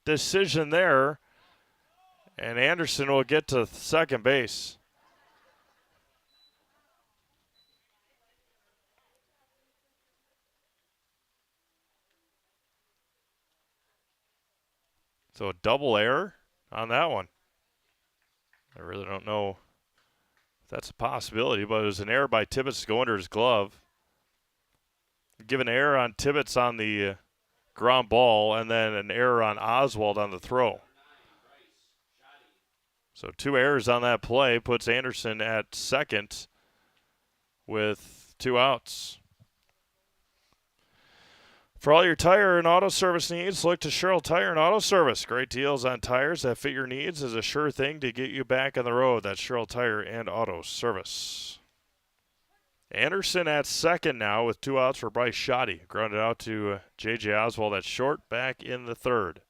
decision there. And Anderson will get to second base. So a double error on that one. I really don't know if that's a possibility, but it was an error by Tibbetts to go under his glove. Give an error on Tibbetts on the ground ball, and then an error on Oswald on the throw. So 2 errors on that play puts Anderson at second with 2 outs. For all your tire and auto service needs, look to Sherrill Tire and Auto Service. Great deals on tires that fit your needs is a sure thing to get you back on the road. That's Sherrill Tire and Auto Service. Anderson at second now with 2 outs for Bryce Shoddy. Grounded out to J.J. Oswald at short, back in the third.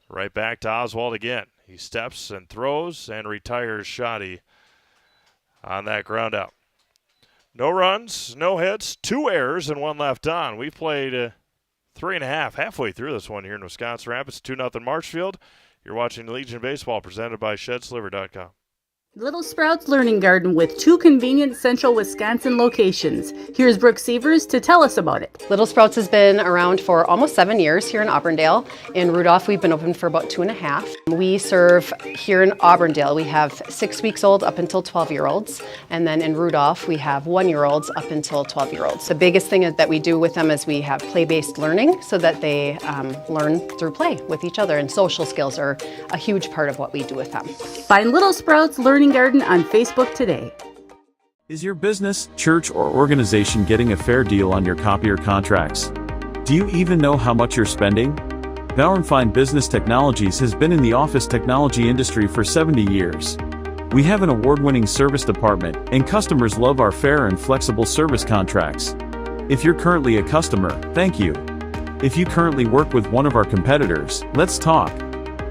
Right back to Oswald again. He steps and throws and retires Shoddy on that ground out. No runs, no hits, 2 errors, and 1 left on. We've played 3.5, halfway through this one here in Wisconsin Rapids. 2-0 Marshfield. You're watching Legion Baseball presented by ShedSliver.com. Little Sprouts Learning Garden with 2 convenient central Wisconsin locations. Here's Brooke Sievers to tell us about it. Little Sprouts has been around for almost 7 years here in Auburndale. In Rudolph, we've been open for about 2.5. We serve here in Auburndale. We have 6 weeks old up until 12-year-olds. And then in Rudolph, we have 1-year-olds up until 12-year-olds. The biggest thing that we do with them is we have play-based learning so that they learn through play with each other. And social skills are a huge part of what we do with them. Find Little Sprouts Learning Garden on Facebook today. Is your business, church, or organization getting a fair deal on your copier contracts? Do you even know how much you're spending? Bauernfeind Business Technologies has been in the office technology industry for 70 years. We have an award-winning service department, and customers love our fair and flexible service contracts. If you're currently a customer, thank you. If you currently work with one of our competitors, let's talk.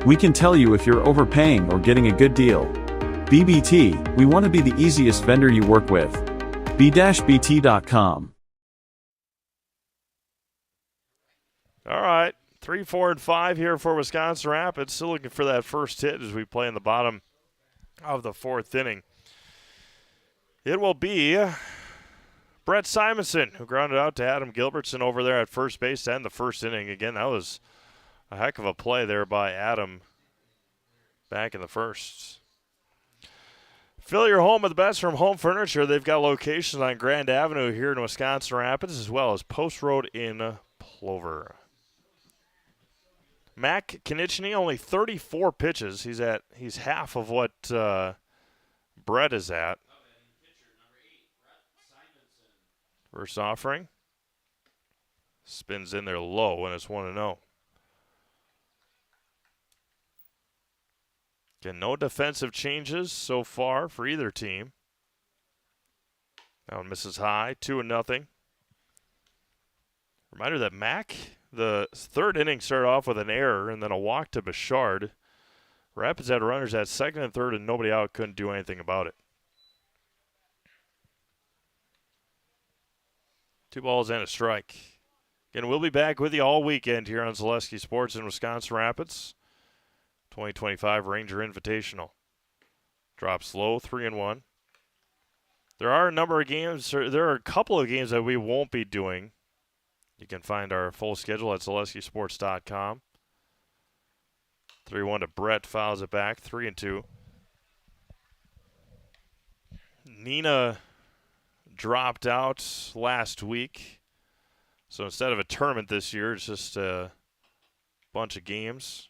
We can tell you if you're overpaying or getting a good deal. BBT, we want to be the easiest vendor you work with. b-bt.com. All right, 3, 4, and 5 here for Wisconsin Rapids. Still looking for that first hit as we play in the bottom of the 4th inning. It will be Brett Simonson, who grounded out to Adam Gilbertson over there at first base to end the first inning. Again, that was a heck of a play there by Adam back in the first. Fill your home with the best from Home Furniture. They've got locations on Grand Avenue here in Wisconsin Rapids as well as Post Road in Plover. Mac Konieczny, only 34 pitches. He's half of what Brett is at. First offering. Spins in there low, and it's 1-0. Again, no defensive changes so far for either team. That one misses high, 2-0. Reminder that Mac, the 3rd inning, started off with an error and then a walk to Bouchard. Rapids had runners at 2nd and 3rd and nobody out, couldn't do anything about it. 2 balls and a strike. Again, we'll be back with you all weekend here on Zaleski Sports in Wisconsin Rapids. 2025 Ranger Invitational. Drops low, 3-1. There are a number of games, there are a couple of games that we won't be doing. You can find our full schedule at ZaleskiSports.com. 3-1 to Brett, fouls it back, 3-2. Nina dropped out last week. So instead of a tournament this year, it's just a bunch of games.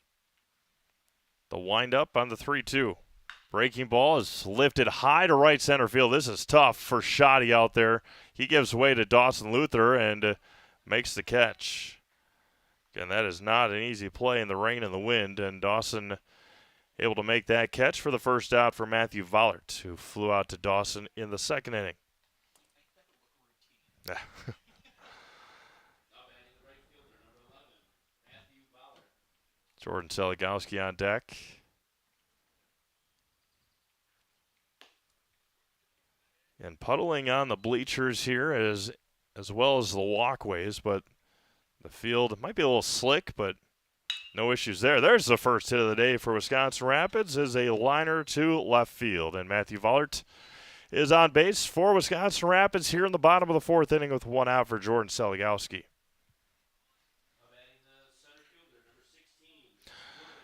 The windup on the 3-2. Breaking ball is lifted high to right center field. This is tough for Shoddy out there. He gives way to Dawson Luther and makes the catch. Again, that is not an easy play in the rain and the wind, and Dawson able to make that catch for the first out for Matthew Vollert, who flew out to Dawson in the second inning. Jordan Seligowski on deck. And puddling on the bleachers here as well as the walkways, but the field might be a little slick, but no issues there. There's the first hit of the day for Wisconsin Rapids, is a liner to left field. And Matthew Vollert is on base for Wisconsin Rapids here in the bottom of the fourth inning with one out for Jordan Seligowski.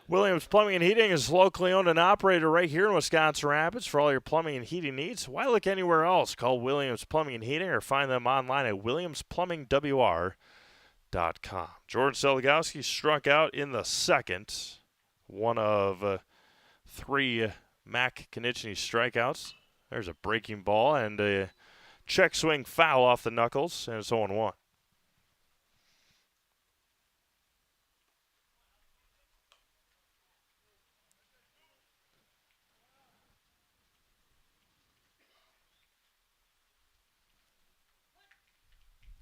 Williams Plumbing and Heating is locally owned and operated right here in Wisconsin Rapids for all your plumbing and heating needs. Why look anywhere else? Call Williams Plumbing and Heating or find them online at williamsplumbingwr.com. Jordan Seligowski struck out in the second. One of three Mac Konieczny strikeouts. There's a breaking ball and a check swing foul off the knuckles, and it's 0-1.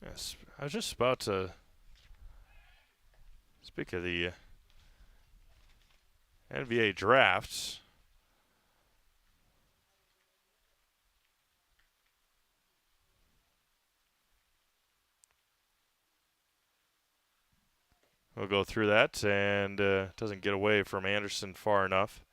Yes, I was just about to speak of the NBA drafts. We'll go through that, and doesn't get away from Anderson far enough.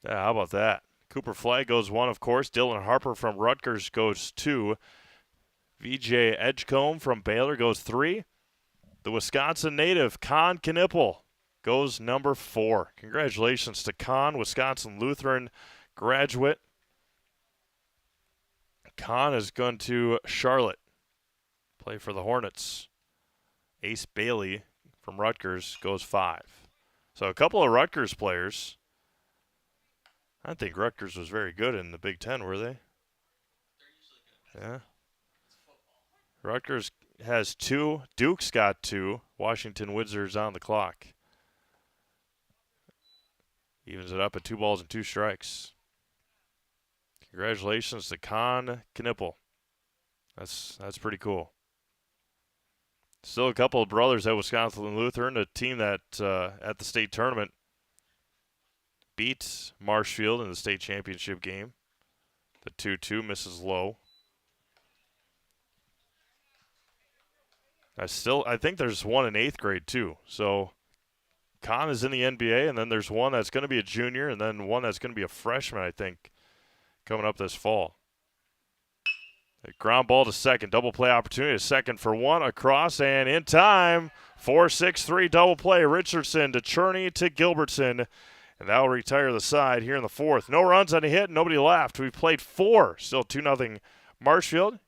Yeah, how about that? Cooper Flagg goes 1, of course. Dylan Harper from Rutgers goes 2. VJ Edgecombe from Baylor goes 3. The Wisconsin native, Con Knippel, goes number 4. Congratulations to Con, Wisconsin Lutheran graduate. Con is going to Charlotte, play for the Hornets. Ace Bailey from Rutgers goes 5. So a couple of Rutgers players. I don't think Rutgers was very good in the Big Ten, were they? Yeah. Rutgers has 2. Duke's got 2. Washington Wizards on the clock. Evens it up at 2 balls and 2 strikes. Congratulations to Con Knippel. That's pretty cool. Still a couple of brothers at Wisconsin Lutheran, a team that at the state tournament beat Marshfield in the state championship game. The 2-2 misses low. I think there's one in 8th grade too. So Con is in the NBA, and then there's one that's going to be a junior, and then one that's going to be a freshman, I think, coming up this fall. A ground ball to second. Double play opportunity. A second for 1 across and in time. 4-6-3 double play. Richardson to Cherney to Gilbertson. And that will retire the side here in the 4th. No runs on a hit. Nobody left. We've played 4. Still 2-0 Marshfield.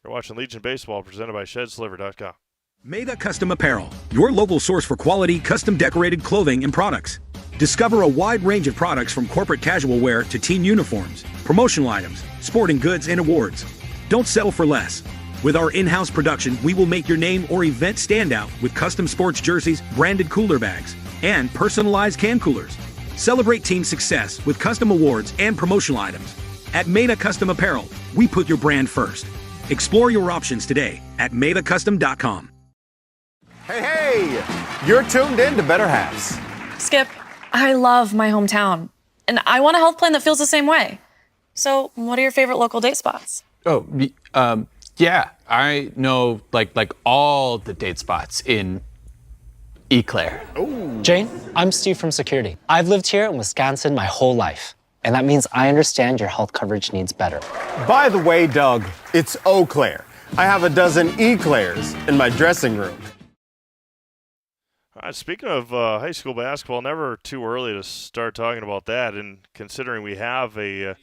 You're watching Legion Baseball presented by ShedSliver.com. Mega Custom Apparel, your local source for quality, custom decorated clothing and products. Discover a wide range of products from corporate casual wear to team uniforms, promotional items, sporting goods, and awards. Don't settle for less. With our in-house production, we will make your name or event stand out with custom sports jerseys, branded cooler bags, and personalized can coolers. Celebrate team success with custom awards and promotional items. At Meta Custom Apparel, we put your brand first. Explore your options today at metacustom.com. Hey, you're tuned in to Better Halves. Skip, I love my hometown, and I want a health plan that feels the same way. So, what are your favorite local date spots? Oh, yeah, I know like all the date spots in Eau Claire. Jane, I'm Steve from Security. I've lived here in Wisconsin my whole life, and that means I understand your health coverage needs better. By the way, Doug, it's Eau Claire. I have a dozen Eclairs in my dressing room. All right, speaking of high school basketball, never too early to start talking about that. And considering we have a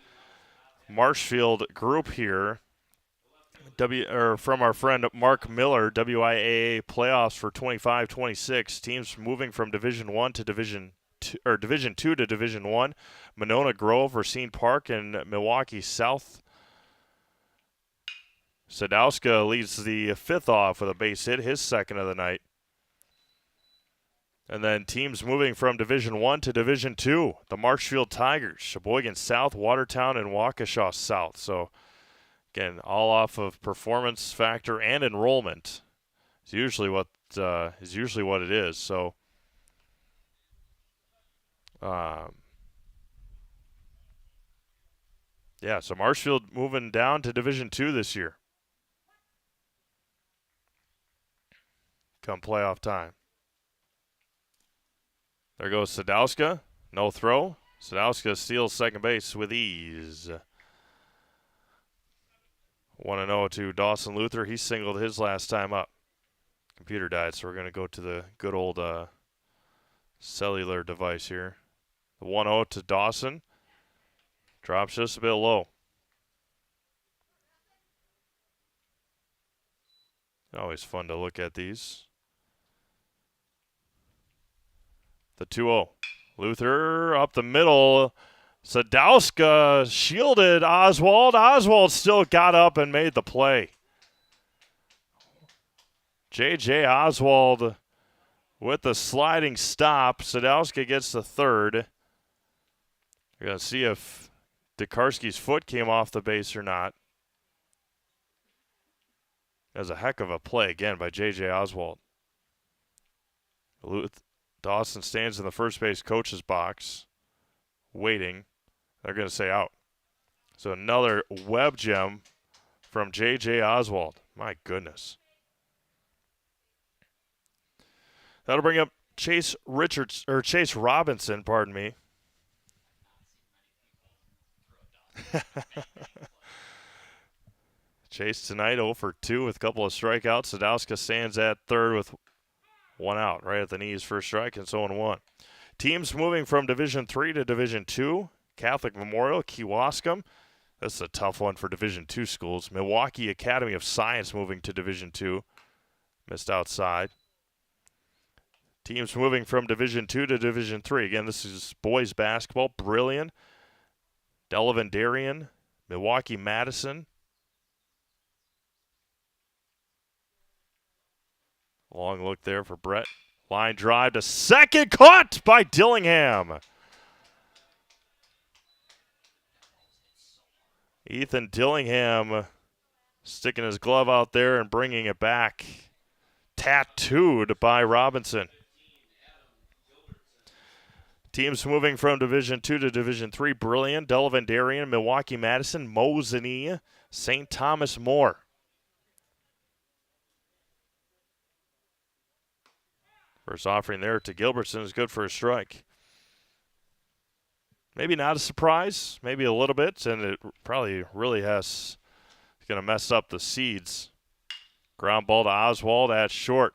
Marshfield group here, from our friend Mark Miller, WIAA playoffs for 25-26, teams moving from Division I to Division Division 2 to Division 1. Monona Grove, Racine Park, and Milwaukee South. Sadowska leads the 5th off with a base hit, his 2nd of the night. And then teams moving from Division 1 to Division 2. The Marshfield Tigers, Sheboygan South, Watertown, and Waukesha South. So, again, all off of performance factor and enrollment. Is usually what it is. So, yeah, so Marshfield moving down to Division 2 this year. Come playoff time. There goes Sadowska. No throw. Sadowska steals second base with ease. 1-0 to Dawson Luther. He singled his last time up. Computer died, so we're going to go to the good old cellular device here. The 1-0 to Dawson. Drops just a bit low. Always fun to look at these. The 2-0. Luther up the middle. Sadowska shielded Oswald. Oswald still got up and made the play. J.J. Oswald with the sliding stop. Sadowska gets the 3rd. We're going to see if Dekarski's foot came off the base or not. That was a heck of a play again by J.J. Oswald. Dawson stands in the first base coach's box, waiting. They're going to say out. So another web gem from J.J. Oswald. My goodness. That'll bring up Chase Robinson, pardon me. Chase tonight 0 for 2 with a couple of strikeouts. Sadowska stands at 3rd with 1 out, right at the knees for a strike, and so on 1. Teams moving from Division 3 to Division 2. Catholic Memorial, Kewaskum. This is a tough one for Division 2 schools. Milwaukee Academy of Science moving to Division 2. Missed outside. Teams moving from Division 2 to Division 3. Again, this is boys basketball. Brilliant. Delavan Darien, Milwaukee Madison. Long look there for Brett. Line drive to second, caught by Dillingham. Ethan Dillingham sticking his glove out there and bringing it back. Tattooed by Robinson. Teams moving from Division 2 to Division 3. Brilliant, Delavan Darien, Milwaukee Madison, Mosinee, St. Thomas More. First offering there to Gilbertson is good for a strike. Maybe not a surprise, maybe a little bit, and it probably really it's going to mess up the seeds. Ground ball to Oswald at short.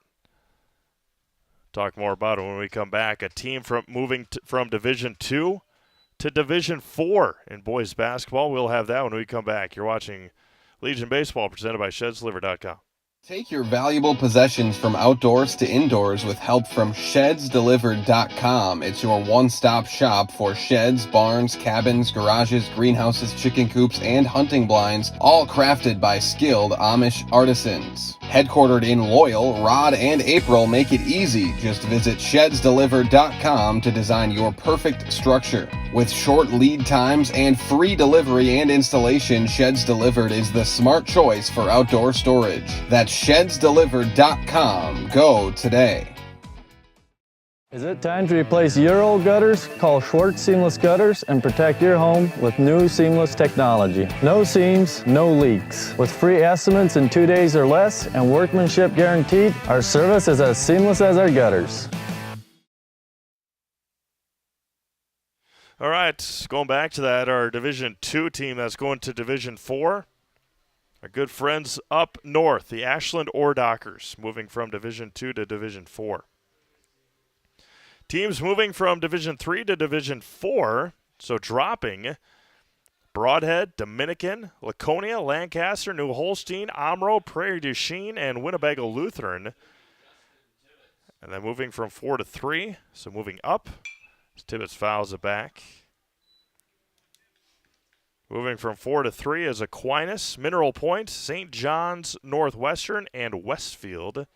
Talk more about it when we come back. A team moving from Division 2 to Division 4 in boys basketball. We'll have that when we come back. You're watching Legion Baseball presented by ShedsDelivered.com. Take your valuable possessions from outdoors to indoors with help from ShedsDelivered.com. It's your one-stop shop for sheds, barns, cabins, garages, greenhouses, chicken coops, and hunting blinds, all crafted by skilled Amish artisans. Headquartered in Loyal, Rod and April make it easy. Just visit ShedsDelivered.com to design your perfect structure. With short lead times and free delivery and installation, Sheds Delivered is the smart choice for outdoor storage. That's ShedsDelivered.com. Go today. Is it time to replace your old gutters? Call Schwartz Seamless Gutters and protect your home with new seamless technology. No seams, no leaks. With free estimates in 2 days or less and workmanship guaranteed, our service is as seamless as our gutters. All right, going back to that, our Division 2 team that's going to Division 4. Our good friends up north, the Ashland Ordockers, moving from Division 2 to Division 4. Teams moving from Division 3 to Division 4, so dropping Broadhead, Dominican, Laconia, Lancaster, New Holstein, Omro, Prairie du Chien, and Winnebago Lutheran. And then moving from 4 to 3, so moving up, Tibbetts fouls it back. Moving from 4 to 3 is Aquinas, Mineral Point, St. John's Northwestern, and Westfield.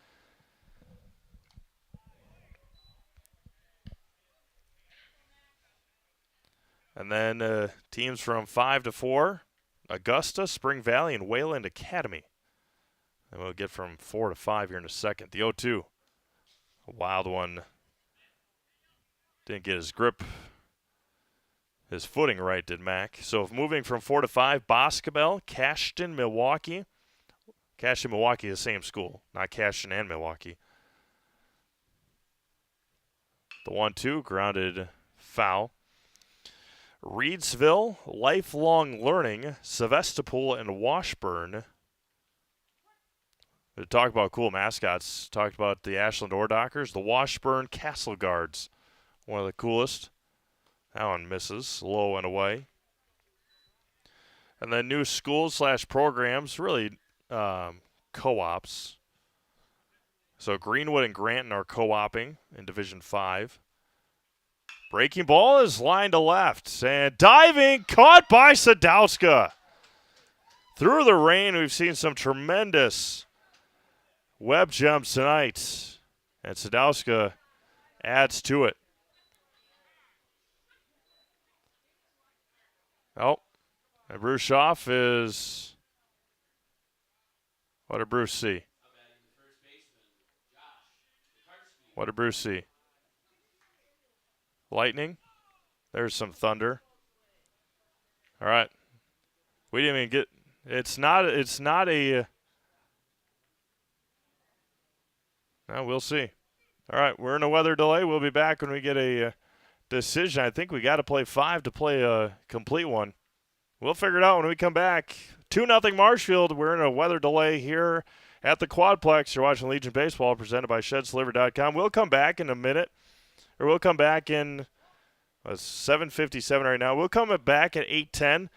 And then teams from 5 to 4, Augusta, Spring Valley, and Wayland Academy. And we'll get from 4 to 5 here in a second. The 0-2, a wild one. Didn't get his grip, his footing right, did Mac. So moving from 4 to 5, Boscobel, Cashton, Milwaukee. Cashton, Milwaukee, the same school, not Cashton and Milwaukee. The 1-2, grounded foul. Reedsville, Lifelong Learning, Sevastopol, and Washburn. We talked about cool mascots. Talked about the Ashland Oredockers, the Washburn Castle Guards. One of the coolest. That one misses, low and away. And then new schools / programs, really co-ops. So Greenwood and Granton are co-oping in Division 5. Breaking ball is lined to left. And diving, caught by Sadowska. Through the rain, we've seen some tremendous web jumps tonight. And Sadowska adds to it. Oh, and Bruce Schaff is... What did Bruce see? What did Bruce see? Lightning. There's some thunder. All right. We didn't even get... It's not a... we'll see. All right, we're in a weather delay. We'll be back when we get a decision. I think we got to play 5 to play a complete one. We'll figure it out when we come back. 2-0 Marshfield. We're in a weather delay here at the Quadplex. You're watching Legion Baseball presented by ShedsDelivered.com. We'll come back in a minute. Or we'll come back in 7:57 right now. We'll come back at 8:10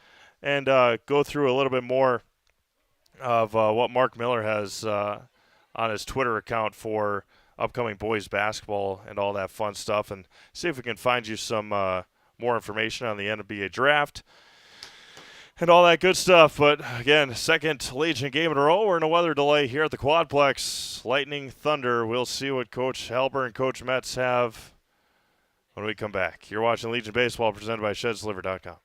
and go through a little bit more of what Mark Miller has on his Twitter account for upcoming boys basketball and all that fun stuff, and see if we can find you some more information on the NBA draft and all that good stuff. But again, second Legion game in a row. We're in a weather delay here at the Quadplex. Lightning, thunder. We'll see what Coach Halber and Coach Metz have when we come back. You're watching Legion Baseball presented by ShedsDelivered.com.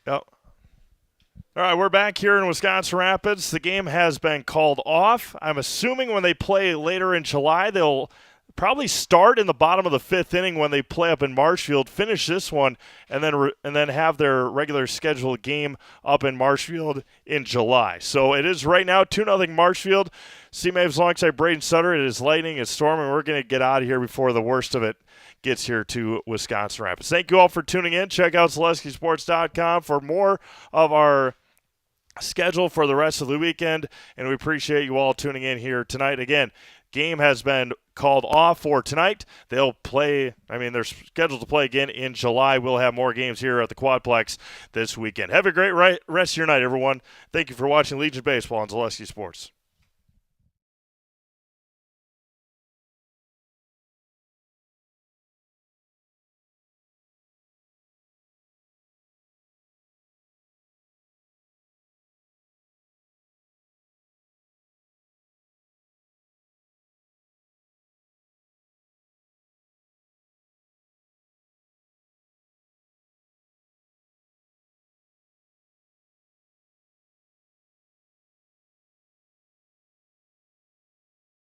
Yep. All right, we're back here in Wisconsin Rapids. The game has been called off. I'm assuming when they play later in July, they'll probably start in the bottom of the fifth inning when they play up in Marshfield, finish this one, and then have their regular scheduled game up in Marshfield in July. So it is right now 2-0 Marshfield. C-Maves alongside Braden Sutter. It is lightning, it's storming. We're going to get out of here before the worst of it gets here to Wisconsin Rapids. Thank you all for tuning in. Check out ZaleskiSports.com for more of our schedule for the rest of the weekend, and we appreciate you all tuning in here tonight. Again, game has been called off for tonight. They'll play, they're scheduled to play again in July. We'll have more games here at the Quadplex this weekend. Have a great rest of your night, everyone. Thank you for watching Legion Baseball on Zaleski Sports.